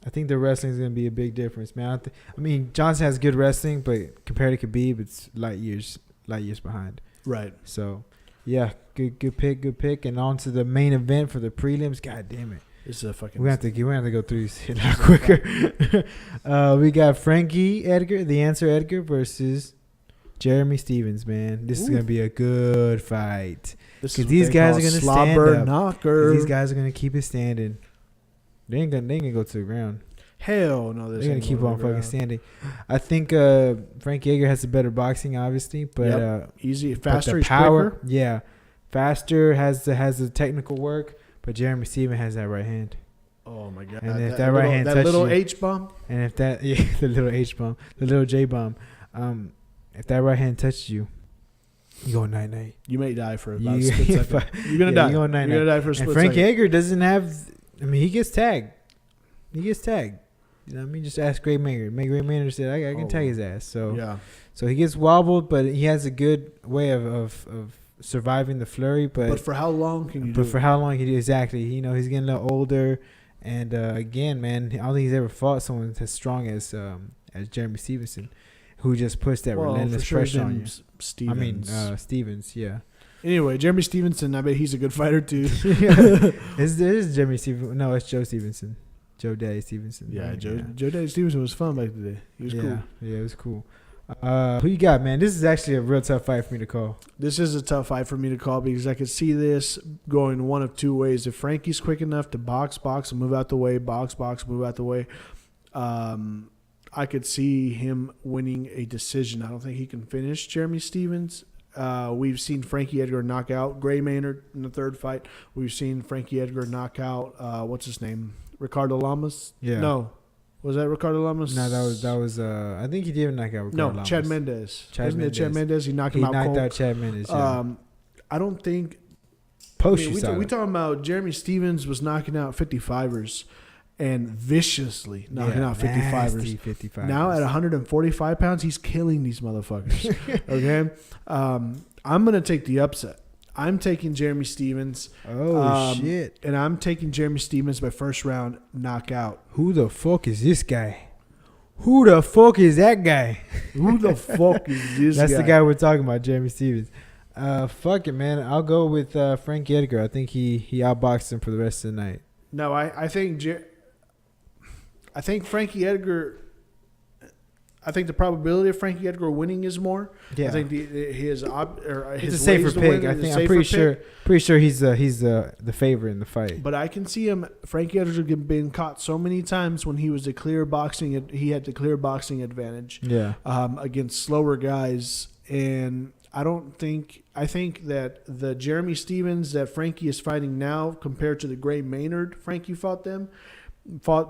I think the wrestling is going to be a big difference, man. I mean, Johnson has good wrestling, but compared to Khabib, it's light years behind. Right. So, yeah, good pick. And on to the main event for the prelims. God damn it. This is a fucking. We have to go through this a lot quicker. We got Frankie Edgar, the answer Edgar versus Jeremy Stephens. Man, this is gonna be a good fight because these guys are gonna stand up. Knocker. These guys are gonna keep it standing. They ain't gonna go to the ground. Hell no, they're gonna keep on fucking standing. I think Frankie Edgar has the better boxing, obviously, but easy, faster, but the power, quicker. Yeah, faster has the technical work. But Jeremy Stephens has that right hand. Oh my god! And if that right hand touches little you, H bomb, and if that the little H bomb, the little J bomb, if that right hand touches you, you go night. You may die for about a split second. You're gonna die. You're gonna die for a split second. And Frank Edgar doesn't have. I mean, he gets tagged. You know what I mean? Just ask Gray Maynard. Gray Maynard said, "I can tag his ass." So yeah. So he gets wobbled, but he has a good way of surviving the flurry, but for how long can you do it? For how long can you do exactly? He's getting a little older, and again, man, I don't think he's ever fought someone as strong as Jeremy Stevenson, who just puts that relentless pressure on you. Stevens, yeah. Anyway, Jeremy Stevenson, I bet he's a good fighter too. Is Jeremy Stevenson? No, it's Joe Stevenson. Joe Daddy Stevenson. Yeah, Joe Daddy Stevenson was fun back in the day. He was cool. Yeah, it was cool. Who you got, man? This is actually a real tough fight for me to call. This is a tough fight for me to call because I could see this going one of two ways. If Frankie's quick enough to box, and move out the way, move out the way, I could see him winning a decision. I don't think he can finish Jeremy Stephens. We've seen Frankie Edgar knock out Gray Maynard in the third fight. We've seen Frankie Edgar knock out, what's his name? Ricardo Lamas? Yeah. No. Was that Ricardo Lamas? No, that was. I think he did knock out Ricardo Lamas. No, Chad Mendes. Isn't it Chad Mendes? He knocked him out. He knocked out Chad Mendes. Yeah. I don't think. We talking about Jeremy Stephens was knocking out 55ers and viciously knocking out 55ers. Now at 145 pounds, he's killing these motherfuckers. Okay, I'm gonna take the upset. I'm taking Jeremy Stephens. Oh, shit. And I'm taking Jeremy Stephens by first round knockout. Who the fuck is this guy? Who the fuck is that guy? Who the fuck is this guy? That's the guy we're talking about, Jeremy Stephens. Fuck it, man. I'll go with Frankie Edgar. I think he outboxed him for the rest of the night. No, I think Frankie Edgar... I think the probability of Frankie Edgar winning is more. Yeah. I think his it's a safer pick. I think I'm pretty sure he's the favorite in the fight. But I can see him. Frankie Edgar been caught so many times when he was he had the clear boxing advantage. Yeah. Against slower guys And I think that the Jeremy Stevens that Frankie is fighting now compared to the Gray Maynard Frankie fought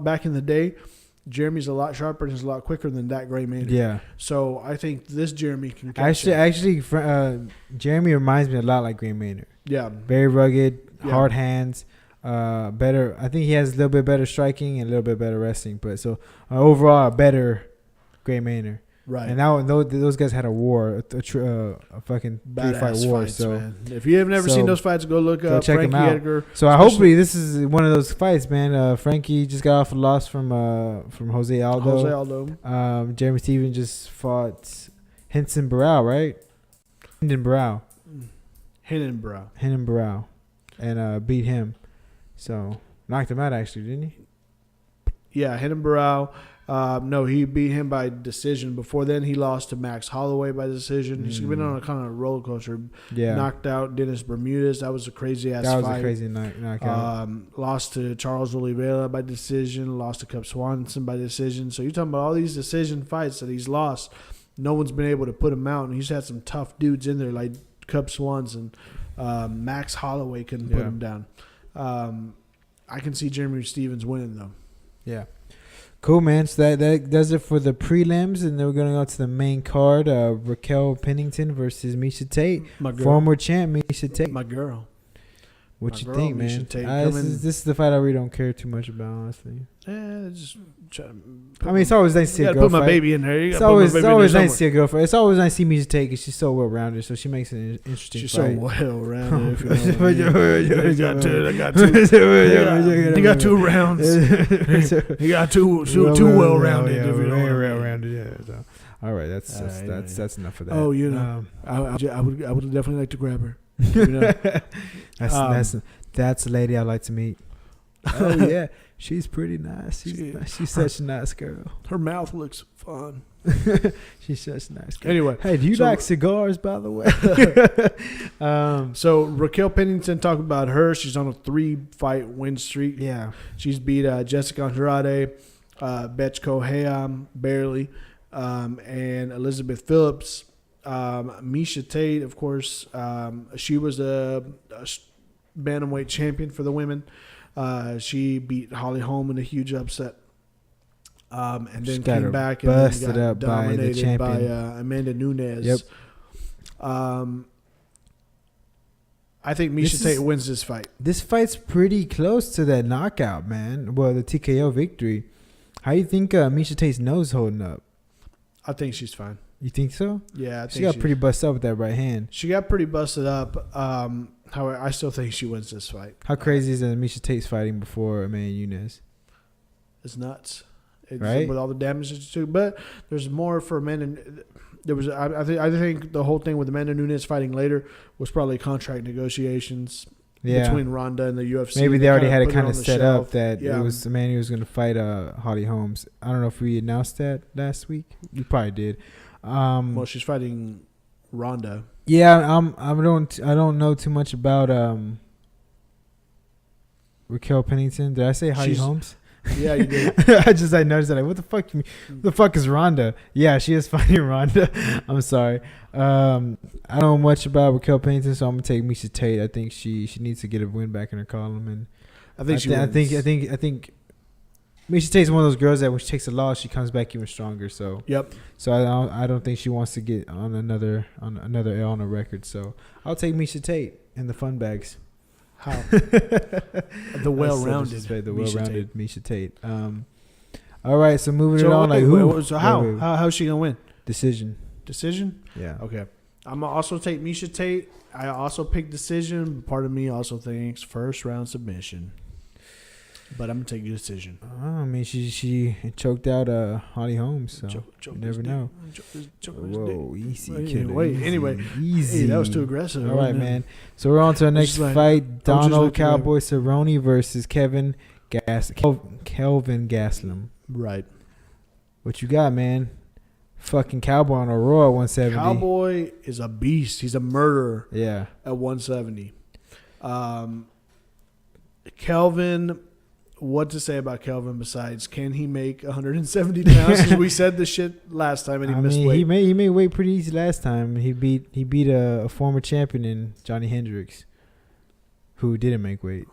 back in the day, Jeremy's a lot sharper and is a lot quicker than that Gray Maynard. Yeah. So I think this Jeremy can catch him. Actually, Jeremy reminds me a lot like Gray Maynard. Yeah. Very rugged, hard hands, better. I think he has a little bit better striking and a little bit better wrestling. But so overall, a better Gray Maynard. Right. And now those guys had a war, a fucking three-fight war. Fights, so man. If you have never seen those fights, go look up check Frankie Edgar. So hopefully this is one of those fights, man. Frankie just got off a loss from Jose Aldo. Jeremy Stevens just fought Henson Barao, right? Hendon Barao. And beat him. So knocked him out actually, didn't he? Yeah, Hendon Barao. No, he beat him by decision. Before then, he lost to Max Holloway by decision. He's been on a kind of roller coaster. Yeah. Knocked out Dennis Bermudez. That was a crazy-ass fight. That was a crazy knockout. Lost to Charles Oliveira by decision. Lost to Cub Swanson by decision. So you're talking about all these decision fights that he's lost. No one's been able to put him out. And he's had some tough dudes in there like Cub Swanson. Max Holloway couldn't put him down. I can see Jeremy Stevens winning, though. Yeah. Cool, man. So that does it for the prelims, and then we're gonna go to the main card. Raquel Pennington versus Miesha Tate, former champ Miesha Tate. My girl. What you think, man? This is the fight I really don't care too much about, honestly. Just it's always nice to see a girl put my fight. baby in there. It's always nice to see a girl fight. It's always nice to see Miesha Tate because she's so well rounded, so she makes an interesting she's fight. So well rounded. You got 2 rounds. You got two well rounded. Very well rounded. Yeah. So, all right, that's enough of that. Oh, I would definitely like to grab her. You know? That's a lady I'd like to meet. Oh yeah, she's pretty nice. She's such a nice girl. Her mouth looks fun. She's such a nice girl. Anyway, hey, do you like cigars, by the way? So Raquel Pennington, talking about her, she's on a 3-fight win streak. Yeah, she's beat Jessica Andrade, Betch Koham barely, and Elizabeth Phillips. Miesha Tate, of course, she was a bantamweight champion for the women. She beat Holly Holm in a huge upset, and then came back and busted got up dominated by Amanda Nunes. Yep. I think Miesha Tate wins this fight. This fight's pretty close to that knockout, man. Well, the TKO victory. How you think Miesha Tate's nose holding up? I think she's fine. You think so? Yeah, I think she got pretty busted up with that right hand. She got pretty busted up. However, I still think she wins this fight. How crazy is that Miesha Tate's fighting before Amanda Nunes? It's nuts, right? With all the damage that she took. But there's more for Amanda. I think the whole thing with Amanda Nunes fighting later was probably contract negotiations between Ronda and the UFC. Maybe they already had it kind of set up that it was Amanda was going to fight Holly Holmes. I don't know if we announced that last week. We probably did. Well, she's fighting Ronda. Yeah, I don't know too much about Raquel Pennington. Did I say Holly Holmes? Yeah, you did. I noticed that. Like, what the fuck? The fuck is Ronda? Yeah, she is fighting Ronda. I'm sorry. I don't know much about Raquel Pennington, so I'm gonna take Miesha Tate. I think she needs to get a win back in her column, and I think Miesha Tate's one of those girls that when she takes a loss, she comes back even stronger. So So I don't think she wants to get on another L on her record. So I'll take Miesha Tate in the fun bags. How? The well-rounded Miesha Tate. All right, so moving it on. So how's she gonna win? Decision. Yeah. Okay. I'm gonna also take Miesha Tate. I also picked decision. Part of me also thinks first round submission. But I'm gonna take a decision. I mean, she choked out Holly Holmes. So you never know. Whoa, easy. Anyway, easy. Hey, that was too aggressive. All right, man. So we're on to our next fight: Donald Cowboy Cerrone versus Kelvin Gastelum. Right. What you got, man? Fucking Cowboy on a roll at 170. Cowboy is a beast. He's a murderer. Yeah. At 170. Kelvin what to say about Kelvin besides can he make 170 pounds? We said this shit last time and he missed weight. He made weight pretty easy last time. He beat a former champion in Johnny Hendricks, who didn't make weight.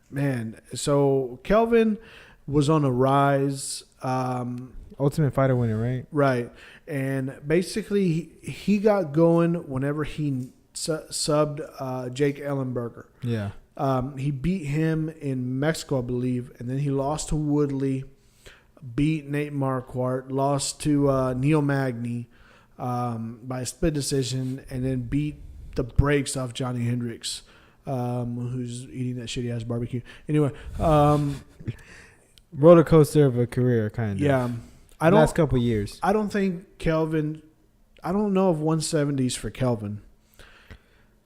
Man, so Kelvin was on a rise. Ultimate Fighter winner, right? Right. And basically, he got going whenever he subbed Jake Ellenberger. Yeah. He beat him in Mexico, I believe, and then he lost to Woodley, beat Nate Marquardt, lost to Neil Magny by a split decision, and then beat the brakes off Johnny Hendricks, who's eating that shitty ass barbecue. Anyway, roller coaster of a career, kind of. Yeah, last couple of years. I don't think Kelvin. I don't know if 170s for Kelvin.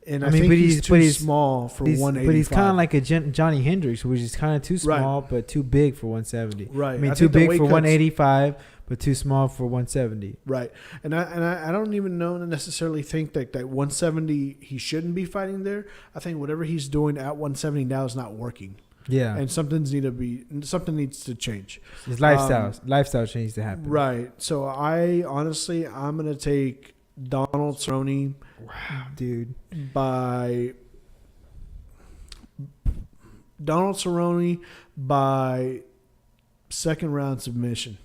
And I think he's too small for 185. But he's kind of like a Johnny Hendricks, which is kind of too small, but too big for 170. Right. I mean, too big for 185, but too small for 170. Right. And I don't even necessarily think that 170 he shouldn't be fighting there. I think whatever he's doing at 170 now is not working. Yeah. And something needs to change. His lifestyle change to happen. Right. So I'm gonna take Donald Cerrone. Wow, dude. By Donald Cerrone by second round submission.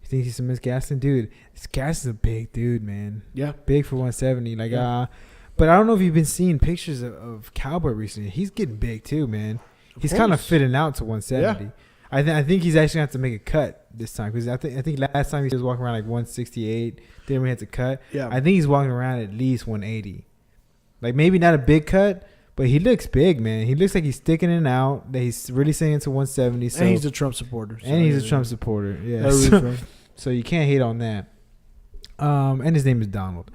You think he's a Miss Gaston? Dude, this Gaston's a big dude, man. Yeah. Big for 170. But I don't know if you've been seeing pictures of Cowboy recently. He's getting big too, man. He's kind of fitting out to 170. Yeah. I think he's actually going to have to make a cut this time because I think last time he was walking around like 168. Then we had to cut. Yeah. I think he's walking around at least 180. Like maybe not a big cut, but he looks big, man. He looks like he's sticking it out. That he's really staying to 170. So, and he's a Trump supporter. So he's a Trump supporter. Yeah. So you can't hate on that. And his name is Donald.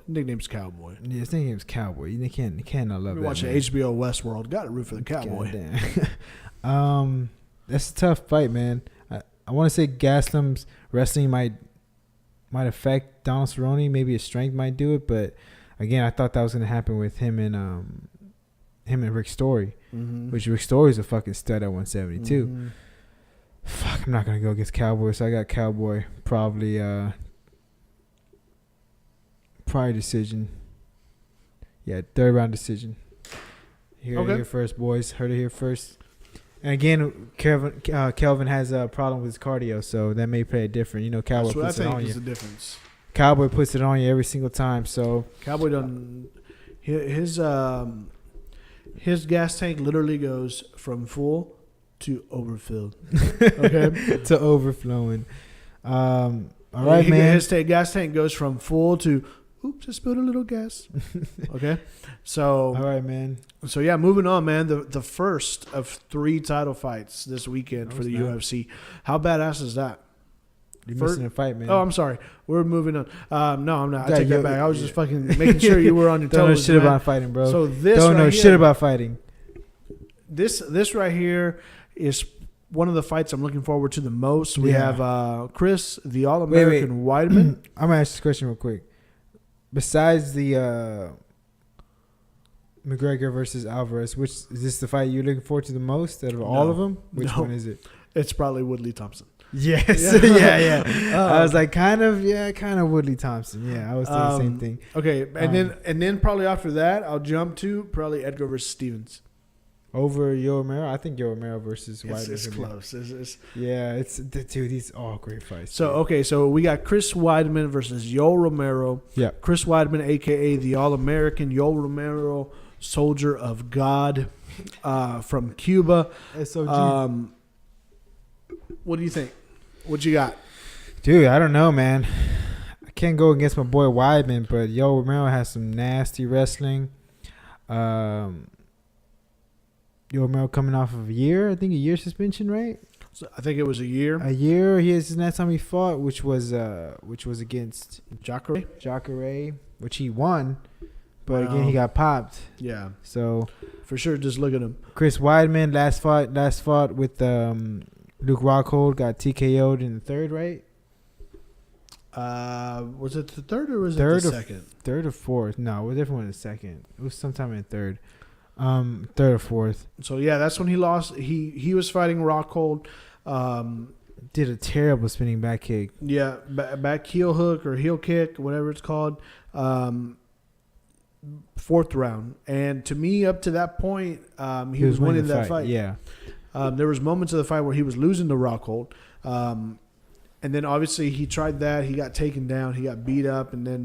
Nickname's Cowboy. Yeah, his nickname's Cowboy. You can't not love that. Watching HBO Westworld. Got to root for the Cowboy. That's a tough fight, man. I want to say Gastelum's wrestling might affect Donald Cerrone. Maybe his strength might do it, but again, I thought that was going to happen with him and Rick Story, which Rick Story's a fucking stud at 172. Mm-hmm. Fuck, I'm not going to go against Cowboy, so I got Cowboy probably decision. Yeah, third round decision. Here first, boys. Heard it here first. And again, Kelvin has a problem with his cardio, so that may play it different. You know, Cowboy puts it on you. That's the difference. Cowboy puts it on you every single time. So Cowboy doesn't. His gas tank literally goes from full to overfilled. Okay, to overflowing. All right, man. His gas tank goes from full to. Oops, I spilled a little gas. Okay. So. All right, man. So, yeah, moving on, man. The first of 3 title fights this weekend for the UFC. How badass is that? You're missing a fight, man. Oh, I'm sorry. We're moving on. No, I'm not. I take that back. I was just fucking making sure you were on your toes. Don't know shit about fighting, bro. So this Don't know shit about fighting. This right here is one of the fights I'm looking forward to the most. We have Chris, the All-American Weidman. I'm going to ask this question real quick. Besides the McGregor versus Alvarez, which is this the fight you're looking forward to the most out of all of them? Which one is it? It's probably Woodley Thompson. Yes. Yeah. I was like, kind of Woodley Thompson. Yeah, I was thinking the same thing. Okay, and then probably after that, I'll jump to probably Edgar versus Stevens. Over Yo Romero? I think Yo Romero versus Weidman. It's close. Dude, these all great fights. So we got Chris Weidman versus Yo Romero. Yeah. Chris Weidman, a.k.a. the All-American. Yo Romero, Soldier of God from Cuba. SOG. What do you think? What you got? Dude, I don't know, man. I can't go against my boy Weidman, but Yo Romero has some nasty wrestling. Yo Romero coming off of a year suspension, right? So I think it was a year. His last time he fought, which was against Jacare, which he won, but again he got popped. Yeah. So for sure, just look at him. Chris Weidman last fought with Luke Rockhold, got TKO'd in the third, right? Was it the third or was it the second? Third or fourth? No, it was definitely the second. It was sometime in the third. Third or fourth. So yeah, that's when he lost. He was fighting Rockhold. Did a terrible spinning back kick. Yeah, back heel hook or heel kick, whatever it's called. Fourth round, and to me, up to that point, he was winning that fight. Yeah. There was moments of the fight where he was losing to Rockhold. And then obviously he tried that. He got taken down. He got beat up. And then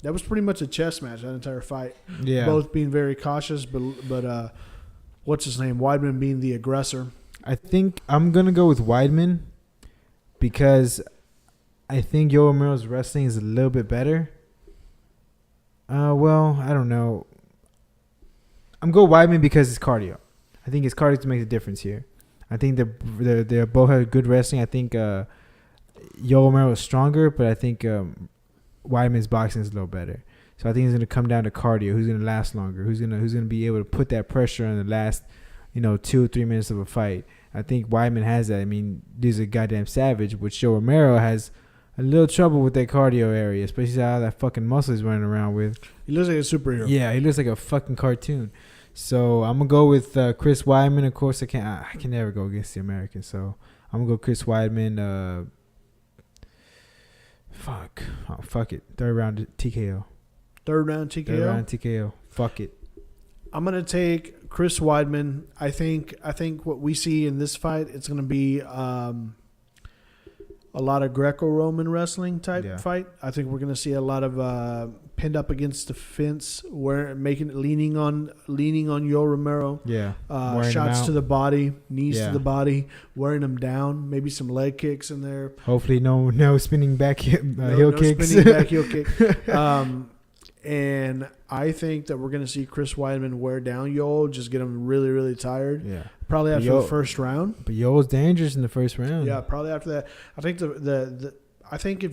that was pretty much a chess match, that entire fight. Yeah. Both being very cautious, but what's his name? Weidman being the aggressor. I think I'm going to go with Weidman because I think Yoel Romero's wrestling is a little bit better. Well, I don't know. I'm going Weidman because it's cardio. I think it's cardio to make the difference here. I think they both have good wrestling. I think Yoel Romero is stronger, but I think Weidman's boxing is a little better. So I think it's going to come down to cardio. Who's going to last longer? Who's going to be able to put that pressure on the last, 2 or 3 minutes of a fight? I think Weidman has that. I mean, dude's a goddamn savage, which Yoel Romero has a little trouble with that cardio area, especially how that fucking muscle he's running around with. He looks like a superhero. Yeah, he looks like a fucking cartoon. So I'm gonna go with Chris Weidman. Of course, I can never go against the Americans. So I'm gonna go Chris Weidman. Fuck it. Third round TKO. Third round TKO. Fuck it. I'm gonna take Chris Weidman. I think what we see in this fight, it's gonna be a lot of Greco-Roman wrestling type fight. I think we're going to see a lot of pinned up against the fence, leaning on Yoel Romero. Yeah, shots to the body, knees to the body, wearing them down. Maybe some leg kicks in there. Hopefully, no spinning back heel kicks. Spinning back heel kick. And I think that we're going to see Chris Weidman wear down Yoel, just get him really, really tired. Yeah. Probably after the first round. But Yoel's dangerous in the first round. Yeah, probably after that. I think I think if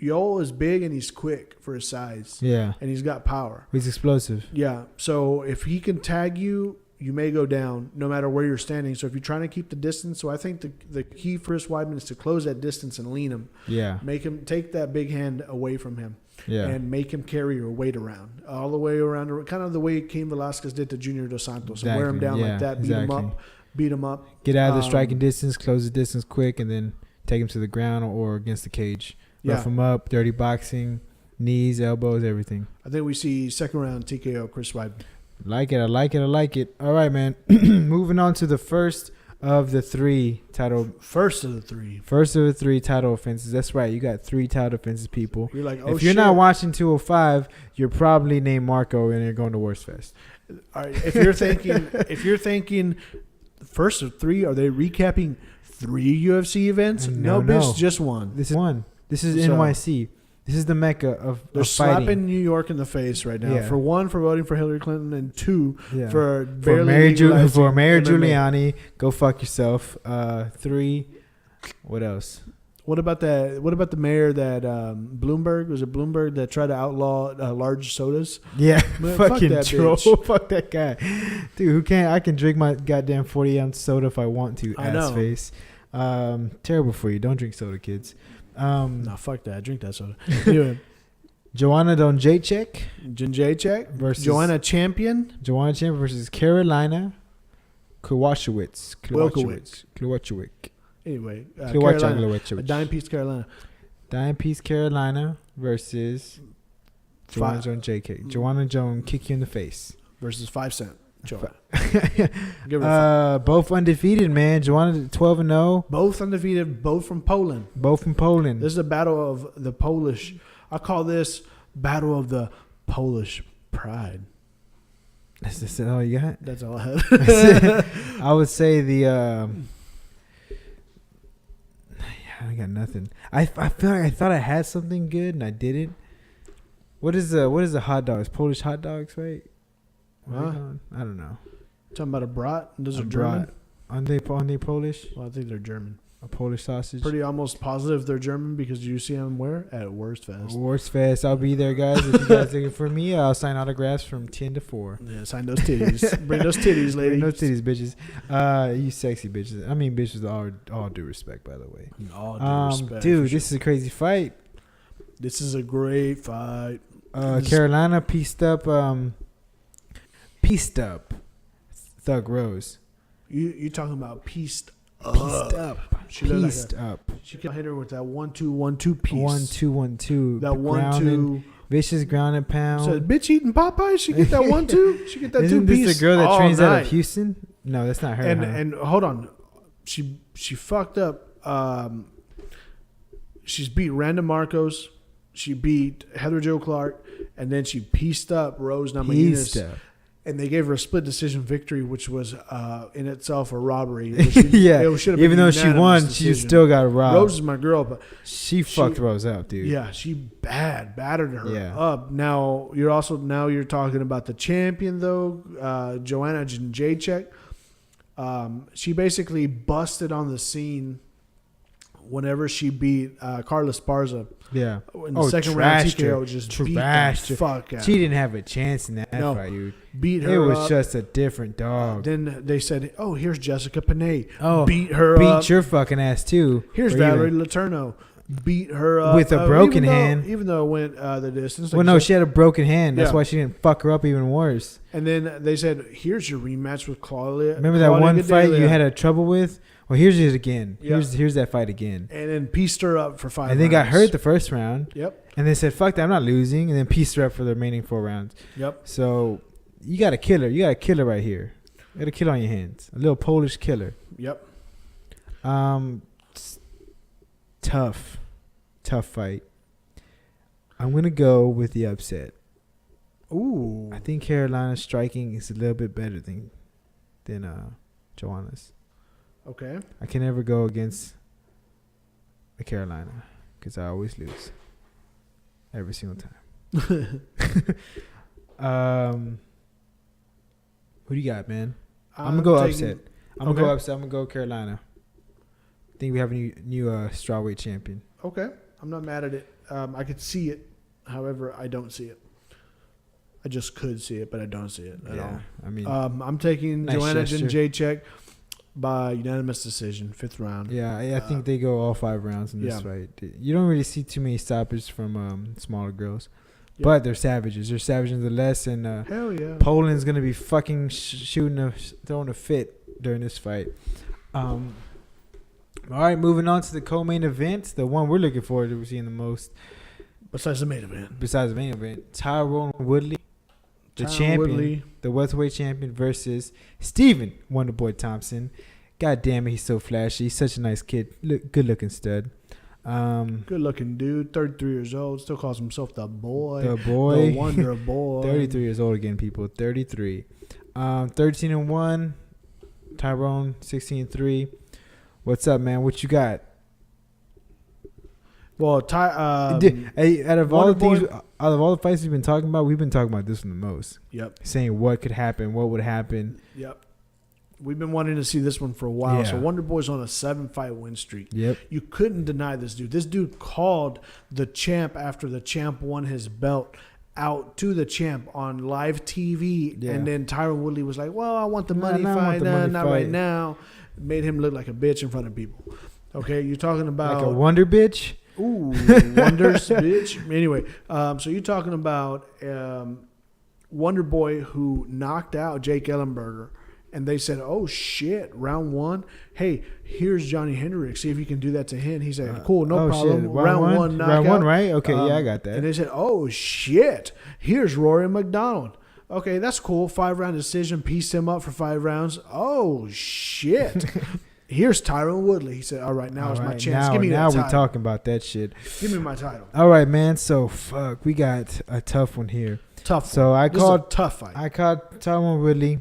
Yoel is big and he's quick for his size. Yeah. And he's got power. He's explosive. Yeah. So if he can tag you, you may go down no matter where you're standing. So if you're trying to keep the distance, so I think the key for Chris Weidman is to close that distance and lean him. Yeah. Make him take that big hand away from him. Yeah. And make him carry your weight around. All the way around, kind of the way Cain Velasquez did to Junior Dos Santos. Exactly. Wear him down like that, beat him up. Get out of the striking distance, close the distance quick, and then take him to the ground or against the cage. Rough him up, dirty boxing, knees, elbows, everything. I think we see second round TKO Chris Weidman. I like it. All right, man. Moving on to the first of the three title. First of the three title offenses. That's right. You got 3 title offenses, people. You're like, oh, if you're not watching 205, you're probably named Marco and you're going to Worst Fest. All right. If you're thinking first of 3, are they recapping 3 UFC events? No, bitch, just one. This is one. This is NYC. This is the mecca of They're fighting. slapping New York in the face right now. Yeah. For 1, for voting for Hillary Clinton, and 2, for Mayor MMA. Giuliani. Go fuck yourself. 3. What else? What about the mayor that Bloomberg, was it Bloomberg that tried to outlaw large sodas? Yeah, Man, fucking fuck that troll. bitch. Fuck that guy, dude. I can drink my goddamn 40-ounce soda if I want to. I know. Ass face. Terrible for you. Don't drink soda, kids. No, fuck that. I drink that soda. Anyway, Joanna Jędrzejczyk versus Joanna Champion versus Carolina Kowalkiewicz. Anyway, Carolina. A dime piece Carolina versus Joanna Jędrzejczyk. Joanna Joan kick you in the face versus 5 Cent. Joanna. Both undefeated, man. Joanna 12-0. Both undefeated. Both from Poland. This is a battle of the Polish. I call this battle of the Polish pride. Is that all you got? That's all I had. I would say the. I got nothing. I feel like I thought I had something good and I didn't. What is the hot dogs? Polish hot dogs, right? Huh? I don't know. Talking about a brat? Those are German? Aren't they Polish? Well, I think they're German. A Polish sausage? Pretty almost positive they're German because you see them where? At Worst Fest. Worst Fest. I'll be there, guys. If you guys looking for me, I'll sign autographs from 10 to 4. Yeah, sign those titties. Bring those titties, ladies. Bring those titties, bitches. You sexy bitches. I mean, bitches, all due respect, by the way. All due respect. Dude, this is a crazy fight. This is a great fight. Carolina pieced up pieced up Thug Rose. You talking about pieced up? Pieced up. She Pieced up. She can hit her with that 1-2-1-2 piece. 1-2-1-2. That 1-2. Vicious ground and pound. So bitch eating Popeye. She get that 1-2. She get that 2 piece. Isn't this the girl that trains night. out of Houston? No, that's not her. And hold on, she fucked up. She's beat Randa Marcos. She beat Heather Jo Clark, and then she pieced up Rose Namajunas. And they gave her a split decision victory, which was in itself a robbery. Yeah, even though she won, she still got robbed. Rose is my girl, but she fucked Rose up, dude. Yeah, she battered her up. Now you're talking about the champion though, Joanna Jędrzejczyk. She basically busted on the scene whenever she beat Carla Esparza. Yeah. In the second round, TKO just beat the fuck out. She didn't have a chance in that fight, dude. Beat her. It was up. just a different dog. Then they said, "Oh, here's Jessica Panay. Oh, beat her up. Beat your fucking ass too. Here's Valerie Letourneau. Beat her up with a broken hand. Even though it went the distance. Well, no, she had a broken hand. That's why she didn't fuck her up even worse. And then they said, "Here's your rematch with Claudia." Remember that one fight you had trouble with? Well, here's it again. Here's that fight again. And then pieced her up for 5 rounds. And then got hurt the first round. Yep. And they said, "Fuck that, I'm not losing." And then pieced her up for the remaining 4 rounds. Yep. So you got a killer. You got a killer right here. You got a killer on your hands. A little Polish killer. Yep. Tough fight. I'm gonna go with the upset. Ooh. I think Carolina's striking is a little bit better than Joanna's. Okay. I can never go against the Carolina because I always lose every single time. Who do you got, man? I'm gonna go upset. I'm gonna go upset. I'm gonna go Carolina. I think we have a new strawweight champion. Okay. I'm not mad at it. I could see it. However, I don't see it. I just could see it, but I don't see it at all. I mean, I'm taking Joanna Jędrzejczyk by unanimous decision, 5th round. Yeah, I think they go all 5 rounds in this fight. You don't really see too many stoppers from smaller girls, but they're savages. They're savages nonetheless, and hell yeah, Poland's gonna be fucking throwing a fit during this fight. All right, moving on to the co-main event, the one we're looking forward to seeing the most. Besides the main event. Tyron Woodley, the champion, the welterweight champion, versus Stephen Wonderboy Thompson. God damn it, he's so flashy. He's such a nice kid. Good looking stud. Good looking dude, 33 years old, still calls himself the boy. The Wonder Boy. 33 years old again, people. 33. 13-1. Tyrone 16-3. What's up, man? What you got? Well, out of all the fights we've been talking about this one the most. Yep. Saying what could happen, what would happen. Yep. We've been wanting to see this one for a while. Yeah. So Wonder Boy's on a 7-fight win streak. Yep. You couldn't deny this dude. This dude called the champ after the champ won his belt out to the champ on live TV. Yeah. And then Tyron Woodley was like, well, I want the money fight. Not right now. Made him look like a bitch in front of people. Okay, you're talking about... Like a wonder bitch? Ooh, wonders, bitch. Anyway, so you're talking about Wonder Boy who knocked out Jake Ellenberger. And they said, oh, shit, round 1. Hey, here's Johnny Hendricks. See if you can do that to him. He said, cool, no problem. Shit. Round one knockout. Round 1, right? Okay, yeah, I got that. And they said, oh, shit, here's Rory McDonald. Okay, that's cool. 5-round decision. Pieced him up for 5 rounds. Oh, shit. Here's Tyron Woodley. He said, all right, now is my chance. Give me that title. Now we're talking about that shit. Give me my title. All right, man. So, fuck. We got a tough one here. Tough. So, this is a tough fight. I called Tyron Woodley.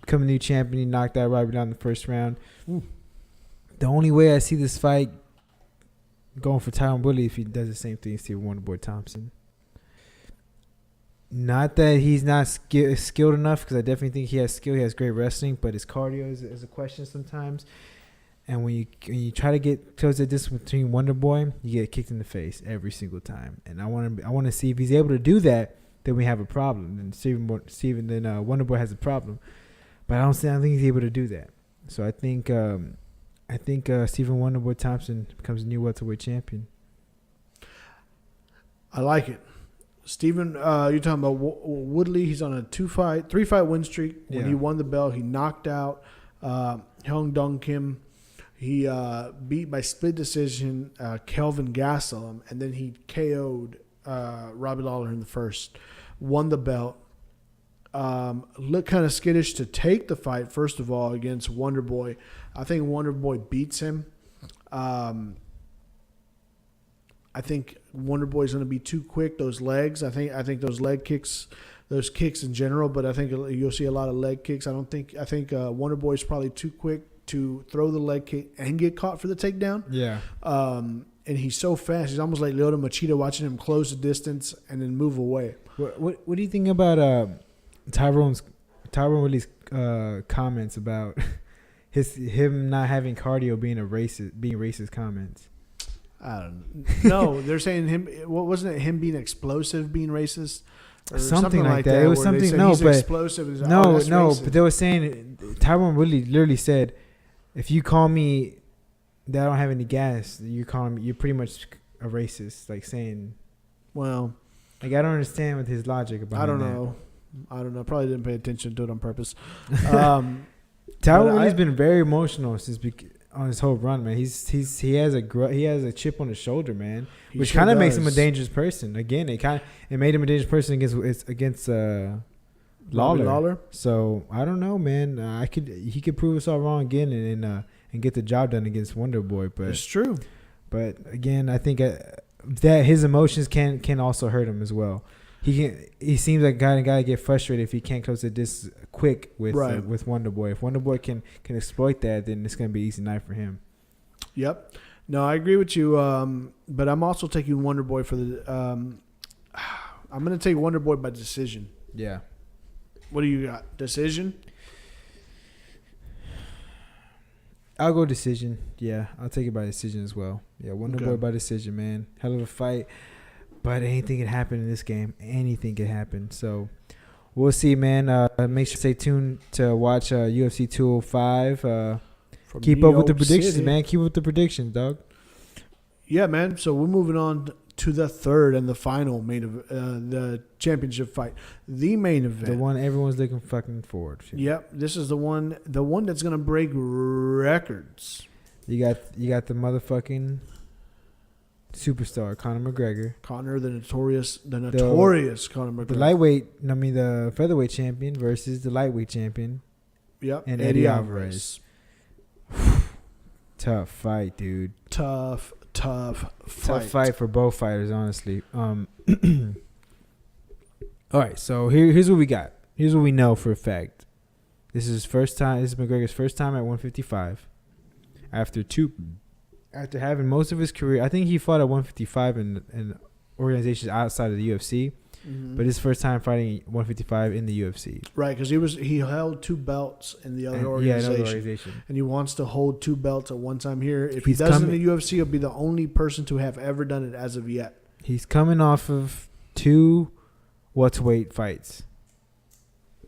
Becoming new champion. He knocked out Robert down in the first round. Ooh. The only way I see this fight going for Tyron Woodley if he does the same thing as Stephen Wonderboy Thompson. Not that he's not skilled enough, because I definitely think he has skill. He has great wrestling, but his cardio is a question sometimes. And when you try to get close to this between Wonderboy, you get kicked in the face every single time. And I want to see if he's able to do that. Then we have a problem. And Wonderboy has a problem. But I don't think he's able to do that. So I think Stephen Wonderboy Thompson becomes a new welterweight champion. I like it. Steven, you're talking about Woodley. He's on a 3-fight win streak. When he won the belt, he knocked out Hyung Dong Kim. He beat by split decision Kelvin Gastelum, and then he KO'd Robbie Lawler in the first. Won the belt. Looked kind of skittish to take the fight, first of all, against Wonder Boy. I think Wonder Boy beats him. I think Wonder Boy's going to be too quick. Those legs, I think those leg kicks, those kicks in general, but I think you'll see a lot of leg kicks. I think Wonder Boy's probably too quick to throw the leg kick and get caught for the takedown. Yeah. And he's so fast. He's almost like Lyoto Machida, watching him close the distance and then move away. What do you think about Tyrone Woodley's comments about him not having cardio being racist comments? I don't know. They're saying him. What wasn't it? Him being explosive, being racist, or something like that. It was something. No, but explosive. But they were saying Tyrone Woodley literally said, "If you call me that I don't have any gas, you're pretty much a racist." Like saying, well, like I don't understand with his logic about. I don't know. Probably didn't pay attention to it on purpose. Tyrone Woodley's been very emotional since. On his whole run, man, he has a chip on his shoulder, man, which kind of makes him a dangerous person. Again, it made him a dangerous person against Lawler. So I don't know, man. He could prove us all wrong again and get the job done against Wonder Boy. But it's true. But again, I think that his emotions can also hurt him as well. He seems like a guy to get frustrated if he can't close it this quick with Wonder Boy. If Wonder Boy can exploit that, then it's going to be easy night for him. Yep. No, I agree with you. But I'm also taking Wonder Boy for the. I'm going to take Wonder Boy by decision. Yeah. What do you got? Decision? I'll go decision. Yeah, I'll take it by decision as well. Yeah, Wonder Boy by decision, man. Hell of a fight. But anything can happen in this game. Anything can happen. So we'll see, man. Make sure to stay tuned to watch UFC 205. Keep up with the predictions, man. Keep up with the predictions, dog. Yeah, man. So we're moving on to the third and the final main event, the championship fight, the main event, the one everyone's looking fucking forward to. Yep, this is the one that's gonna break records. You got the motherfucking superstar Conor McGregor. The notorious Conor McGregor. The featherweight champion versus the lightweight champion. Yep. And Eddie Alvarez. Tough fight, dude. Tough fight for both fighters, honestly. All right, so here's what we got. Here's what we know for a fact. This is McGregor's first time at 155 after having most of his career. I think he fought at 155 in organizations outside of the UFC, but his first time fighting 155 in the UFC. Right, because he held 2 belts in the other organization. And he wants to hold 2 belts at one time here. If he does in the UFC, he'll be the only person to have ever done it as of yet. He's coming off of 2 welterweight fights.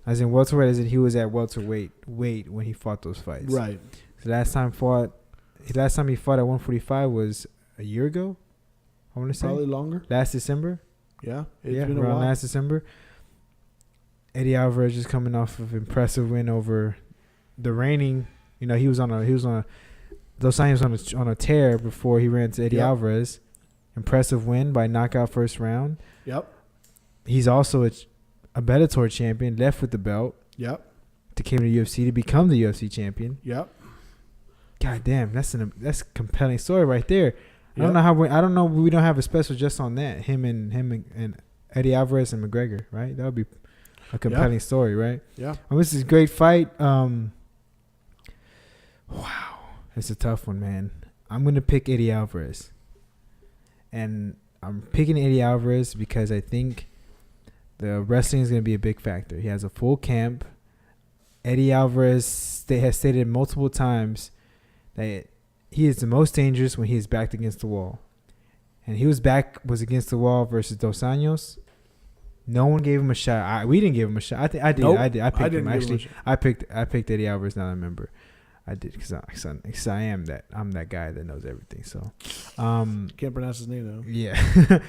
As in welterweight, as in he was at welterweight weight when he fought those fights. Right. So last time he fought at 145 was a year ago, I want to say. Probably longer. Last December. Yeah, it's been a while. Last December. Eddie Alvarez is coming off of impressive win over the reigning. He was on a tear before he ran to Eddie Alvarez. Impressive win by knockout first round. Yep. He's also a Bellator champion, left with the belt. Yep. To came to the UFC to become the UFC champion. Yep. God damn, that's a compelling story right there. I don't know we don't have a special just on that. Him and Eddie Alvarez and McGregor, right? That would be a compelling story, right? Yeah. This is a great fight. Wow. It's a tough one, man. I'm gonna pick Eddie Alvarez. And I'm picking Eddie Alvarez because I think the wrestling is gonna be a big factor. He has a full camp. Eddie Alvarez has stated multiple times that he is the most dangerous when he is backed against the wall. And he was against the wall versus Dos Anjos. No one gave him a shot. We didn't give him a shot. I did. Nope. I did. I picked him. Actually, I picked Eddie Alvarez. Now I remember. I did because I'm that guy that knows everything. So, can't pronounce his name though. Yeah.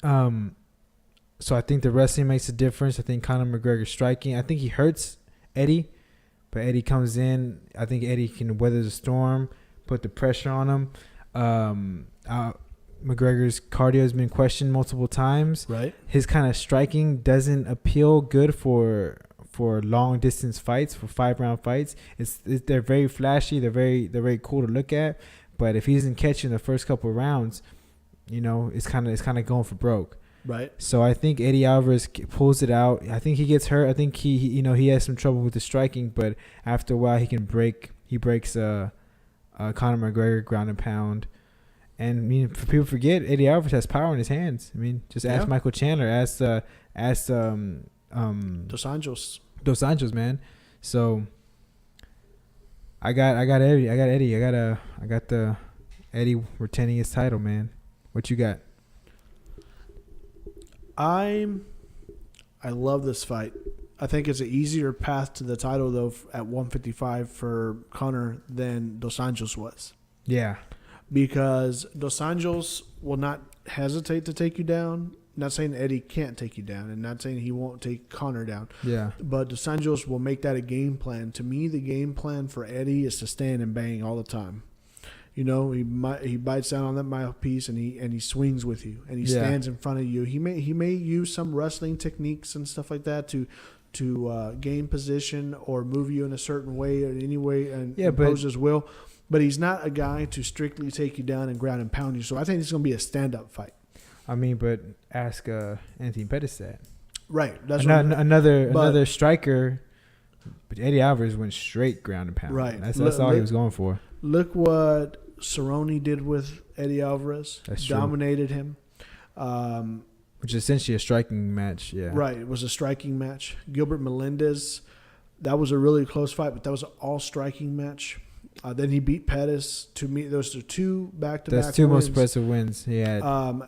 So I think the wrestling makes a difference. I think Conor McGregor striking. I think he hurts Eddie, but Eddie comes in. I think Eddie can weather the storm, put the pressure on him. McGregor's cardio has been questioned multiple times. Right. His kind of striking doesn't appeal good for long distance fights, for 5-round fights. They're very flashy. They're very cool to look at. But if he doesn't catch you in the first couple of rounds, it's kind of going for broke. Right. So I think Eddie Alvarez pulls it out. I think he gets hurt. I think he has some trouble with the striking, but after a while he breaks Conor McGregor ground and pound. And I mean, for people forget, Eddie Alvarez has power in his hands. I mean, just ask Michael Chandler, ask Dos Anjos, man. So I got Eddie. I got the Eddie retaining his title, man. What you got? I love this fight. I think it's an easier path to the title, though, at 155 for Conor than Dos Anjos was. Yeah. Because Dos Anjos will not hesitate to take you down. Not saying Eddie can't take you down, and not saying he won't take Conor down. Yeah. But Dos Anjos will make that a game plan. To me, the game plan for Eddie is to stand and bang all the time. He bites down on that mouthpiece and he swings with you and he stands in front of you. He may use some wrestling techniques and stuff like that to gain position or move you in a certain way or any way and impose his will. But he's not a guy to strictly take you down and ground and pound you. So I think it's going to be a stand-up fight. I mean, but ask Anthony Pettis that. Right. That's another striker. But Eddie Alvarez went straight ground and pound. Right. That's all he was going for. Look what Cerrone did with Eddie Alvarez. That's dominated him. Which is essentially a striking match, yeah. Right. It was a striking match. Gilbert Melendez, that was a really close fight, but that was an all-striking match. Then he beat Pettis. To me, those are two back-to-back That's two wins. most impressive wins he had.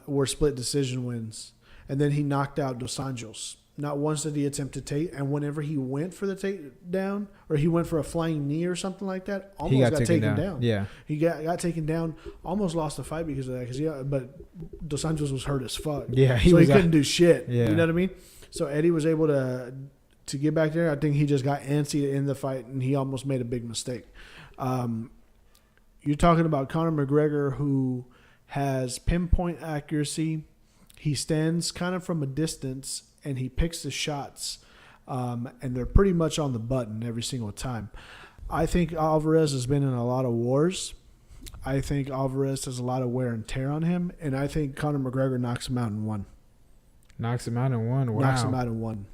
Were split decision wins. And then he knocked out Dos Anjos. Not once did he attempt to Tate. And whenever he went for the Tate down, or he went for a flying knee or something like that, almost got taken down. Yeah. He got taken down, almost lost the fight because of that. But Dos Anjos was hurt as fuck. Yeah. So he couldn't do shit. Yeah. You know what I mean? So Eddie was able to get back there. I think he just got antsy in the fight, and he almost made a big mistake. You're talking about Conor McGregor, who has pinpoint accuracy. He stands kind of from a distance, and he picks the shots, and they're pretty much on the button every single time. I think Alvarez has been in a lot of wars. I think Alvarez has a lot of wear and tear on him, and I think Conor McGregor knocks him out in one. Knocks him out in one? Wow. Knocks him out in one.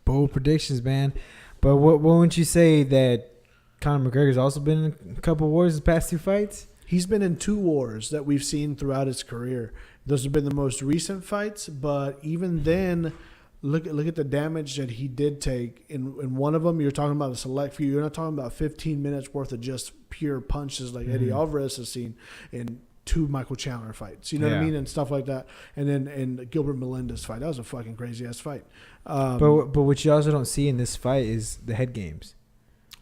Bold predictions, man. But what wouldn't you say that Conor McGregor's also been in a couple wars the past two fights? He's been in 2 wars that we've seen throughout his career. Those have been the most recent fights, but even then, look at the damage that he did take. In one of them, you're talking about a select few. You're not talking about 15 minutes worth of just pure punches like Eddie Alvarez has seen in 2 Michael Chandler fights. You know what I mean? And stuff like that. And then in Gilbert Melendez fight, that was a fucking crazy-ass fight. But what you also don't see in this fight is the head games.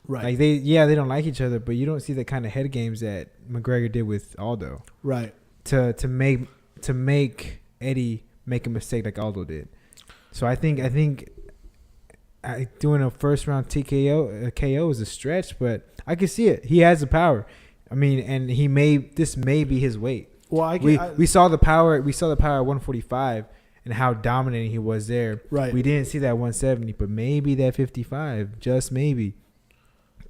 Right. Like they don't like each other, but you don't see the kind of head games that McGregor did with Aldo. Right. To make Eddie make a mistake like Aldo did. So I think doing a first round KO is a stretch, but I can see it. He has the power. I mean, and this may be his weight. Well, we saw the power. We saw the power at 145 and how dominating he was there. Right. We didn't see that 170, but maybe that 55, just maybe.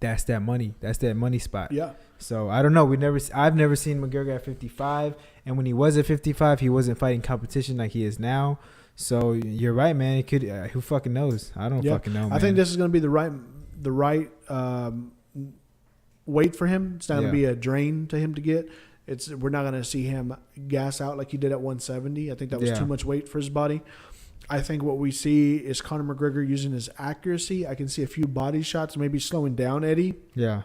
That's that money. That's that money spot. Yeah. So I don't know. I've never seen McGregor at 55, and when he was at 55, he wasn't fighting competition like he is now. So you're right, man. It could. Who fucking knows? I don't fucking know, man. I think this is going to be the right weight for him. It's not going to be a drain to him to get. We're not going to see him gas out like he did at 170. I think that was too much weight for his body. I think what we see is Conor McGregor using his accuracy. I can see a few body shots, maybe slowing down Eddie. Yeah.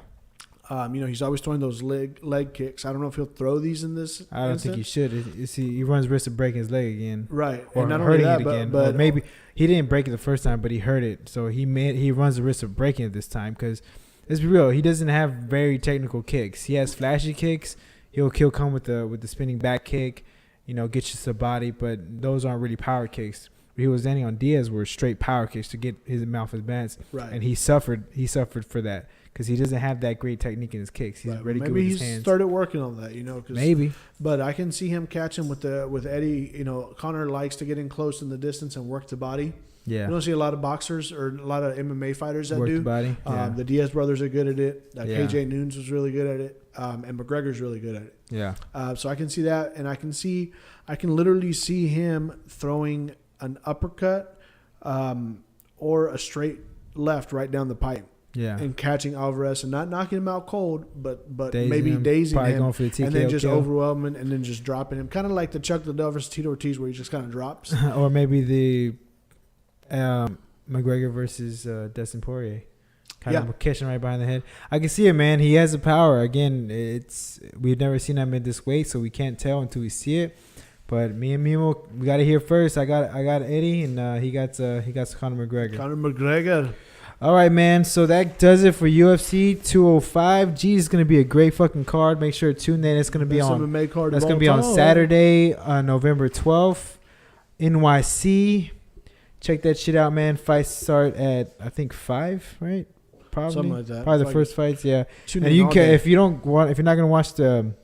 He's always throwing those leg kicks. I don't know if he'll throw these in this. I don't think he should. He runs risk of breaking his leg again. Right. Or and not hurting only that, it again. but maybe he didn't break it the first time, but he hurt it. So he runs the risk of breaking it this time because, let's be real, he doesn't have very technical kicks. He has flashy kicks. He'll come with the spinning back kick. get you to the body, but those aren't really power kicks. What he was landing on Diaz were straight power kicks to get his mouth advanced, right. And he suffered for that because he doesn't have that great technique in his kicks. He's really good with his hands. Maybe he started working on that, Cause, maybe. But I can see him catching with Eddie. Conor likes to get in close in the distance and work the body. Yeah, you don't see a lot of boxers or a lot of MMA fighters that do. The body. Yeah. The Diaz brothers are good at it. KJ Noons was really good at it, and McGregor's really good at it. Yeah. So I can see that, and I can literally see him throwing an uppercut, or a straight left right down the pipe. Yeah. And catching Alvarez and not knocking him out cold, but maybe him, dazing him, going for the TKO and then just kill. Overwhelming, and then just dropping him, kind of like the Chuck Liddell versus Tito Ortiz, where he just kind of drops. Or maybe the McGregor versus Dustin Poirier, kind of catching right behind the head. I can see it, man. He has the power. Again, we've never seen him at this weight, so we can't tell until we see it. But me and Mimo, we got to hear first. I got Eddie, and he got Conor McGregor. Conor McGregor. All right, man. So that does it for UFC 205. Geez, it's gonna be a great fucking card. Make sure to tune in. It's gonna be on. That's gonna be on Saturday, November 12th, NYC. Check that shit out, man. Fights start at I think 5, right? Probably something like that. Probably the first fights, yeah. And you can if you're not gonna watch the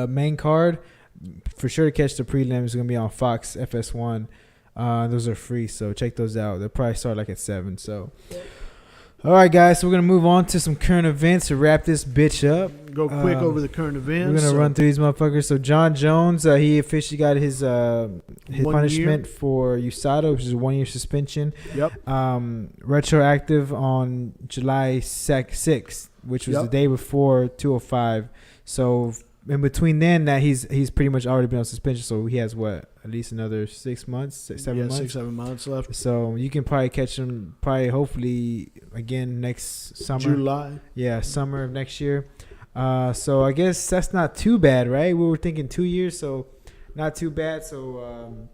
main card, for sure to catch the prelims. It's gonna be on Fox FS1. Those are free, so check those out. They'll probably start like at 7. So, all right, guys. So we're gonna move on to some current events to wrap this bitch up. Go quick over the current events. We're gonna run through these motherfuckers. So Jon Jones, he officially got his punishment for USADA, which is a 1-year suspension. Yep. Retroactive on July 6th, which was the day before 205. So in between then, that he's pretty much already been on suspension. So he has at least another 6 months, 7 months. 6-7 months left. So you can probably catch him hopefully again next summer. July. Yeah, summer of next year. So I guess that's not too bad, right? We were thinking 2 years, so not too bad. So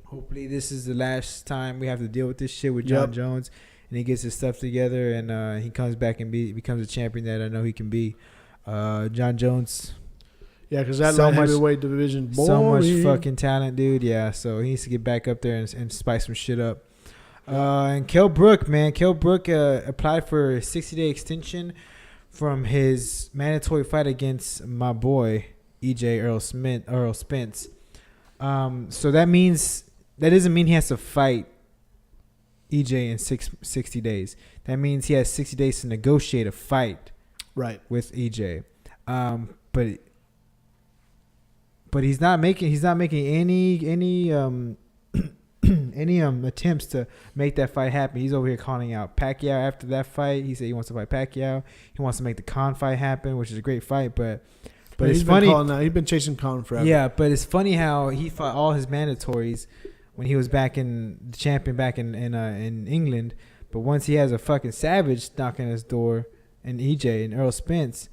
hopefully this is the last time we have to deal with this shit with Jon Jones, and he gets his stuff together, and he comes back and becomes a champion that I know he can be. Jon Jones. Yeah, because that light heavyweight division, so much fucking talent, dude. Yeah, so he needs to get back up there and spice some shit up. And Kell Brook, man. Kell Brook applied for a 60-day extension from his mandatory fight against my boy, EJ Earl Spence. So that doesn't mean he has to fight EJ in 60 days. That means he has 60 days to negotiate a fight with EJ. But he's not making any attempts to make that fight happen. He's over here calling out Pacquiao after that fight. He said he wants to fight Pacquiao. He wants to make the Khan fight happen, which is a great fight. But it's funny. He's been chasing Khan forever. Yeah, but it's funny how he fought all his mandatories when he was back in the champion back in England. But once he has a fucking Savage knocking his door and EJ and Earl Spence,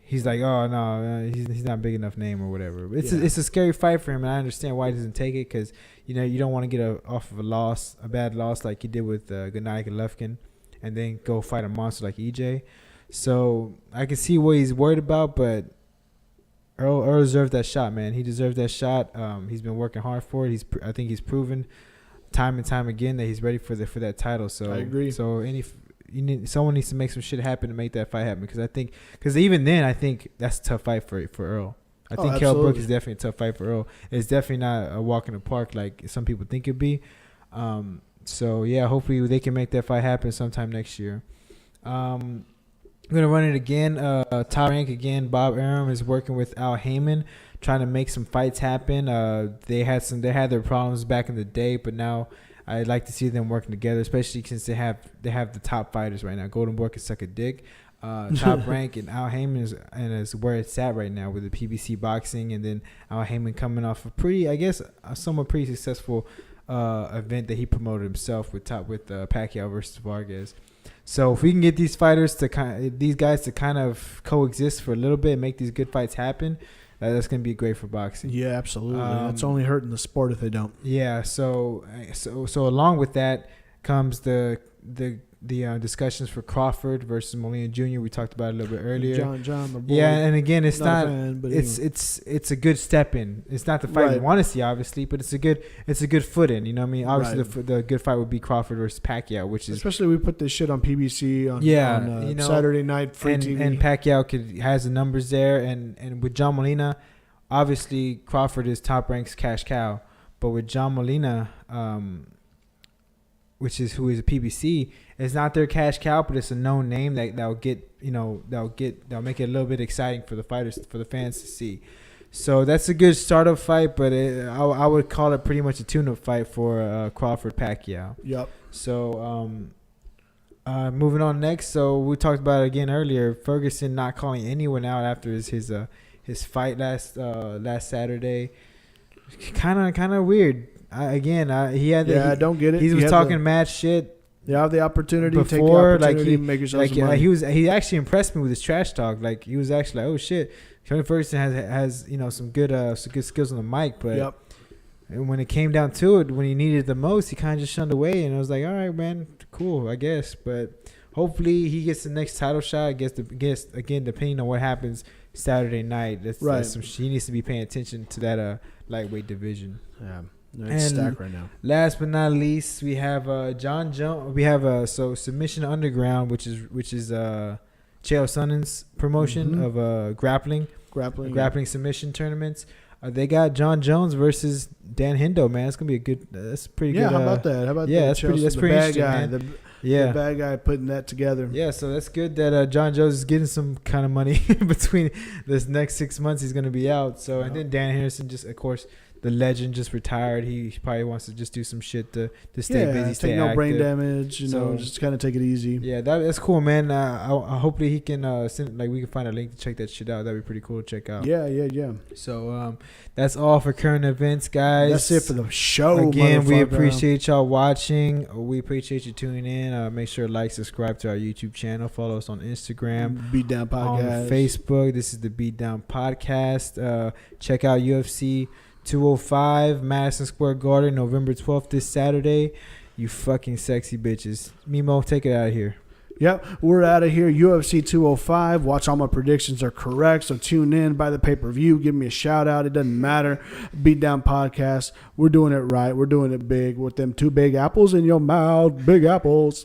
he's like, oh no, he's not a big enough name or whatever. It's a scary fight for him, and I understand why he doesn't take it, because you don't want to get off of a bad loss like he did with Gennady Golovkin, and then go fight a monster like EJ. So I can see what he's worried about, but Earl deserved that shot, man. He deserved that shot. He's been working hard for it. I think he's proven time and time again that he's ready for that title. So I agree. So someone needs to make some shit happen to make that fight happen, because even then I think that's a tough fight for Earl. I think Kell Brook is definitely a tough fight for Earl. It's definitely not a walk in the park like some people think it'd be. So yeah, hopefully they can make that fight happen sometime next year. I'm gonna run it again. Top rank again. Bob Arum is working with Al Heyman, trying to make some fights happen. They had their problems back in the day, but now I'd like to see them working together, especially since they have the top fighters right now. Golden Boy can suck a dick. Top rank, and Al Heyman is where it's at right now with the PBC boxing, and then Al Heyman coming off a somewhat pretty successful event that he promoted himself with Pacquiao versus Vargas. So if we can get these guys to kind of coexist for a little bit and make these good fights happen, that's going to be great for boxing. Yeah, absolutely. That's only hurting the sport if they don't. Yeah. So along with that comes the discussions for Crawford versus Molina Jr. We talked about it a little bit earlier. John, my boy. Yeah, and again, it's not. Fan, but it's a good step in. It's not the fight we want to see, obviously, but it's a good foot in. You know what I mean? Obviously, the good fight would be Crawford versus Pacquiao, which is especially we put this shit on PBC on Saturday night free TV. And Pacquiao has the numbers there, and with John Molina, obviously Crawford is top ranked cash cow, but with John Molina, who is a PBC, it's not their cash cow, but it's a known name that'll make it a little bit exciting for the fighters, for the fans to see. So that's a good startup fight, but I would call it pretty much a tune-up fight for Crawford Pacquiao. Yep. So moving on next. So we talked about it again earlier. Ferguson not calling anyone out after his fight last Saturday. Kind of weird. I don't get it. He was talking mad shit. You have the opportunity. Before, take the opportunity, make yourself some money. He actually impressed me with his trash talk. Like he was actually like, oh shit, Tony Ferguson has some good skills on the mic, but and when it came down to it, when he needed it the most, he kind of just shunned away, and I was like, all right, man, cool, I guess. But hopefully he gets the next title shot. I guess again, depending on what happens Saturday night, he needs to be paying attention to that lightweight division. Yeah. It's stacked right now. Last but not least, we have John Jones. We have Submission Underground, which is Chael Sonnen's promotion of grappling submission tournaments. They got John Jones versus Dan Hendo. Man, it's gonna be that's pretty good. Yeah, how about that? That's pretty interesting, man. The bad guy putting that together. Yeah, so that's good that John Jones is getting some kind of money between this next 6 months. He's gonna be out. So and then Dan Henderson, just of course. The legend just retired. He probably wants to just do some shit to stay busy, stay active. Brain damage, just kind of take it easy. Yeah, that's cool, man. Hopefully he can we can find a link to check that shit out. That'd be pretty cool to check out. Yeah. So that's all for current events, guys. That's it for the show. Again, we appreciate y'all watching. We appreciate you tuning in. Make sure to like, subscribe to our YouTube channel. Follow us on Instagram, Beatdown Podcast, on Facebook. This is the Beatdown Podcast. Check out UFC 205 Madison Square Garden, November 12th, this Saturday. You fucking sexy bitches. Mimo, take it out of here. Yep, we're out of here. UFC 205. Watch, all my predictions are correct. So tune in, buy the pay-per-view, give me a shout out. It doesn't matter. Beatdown Podcast. We're doing it right. We're doing it big with them two big apples in your mouth. Big apples.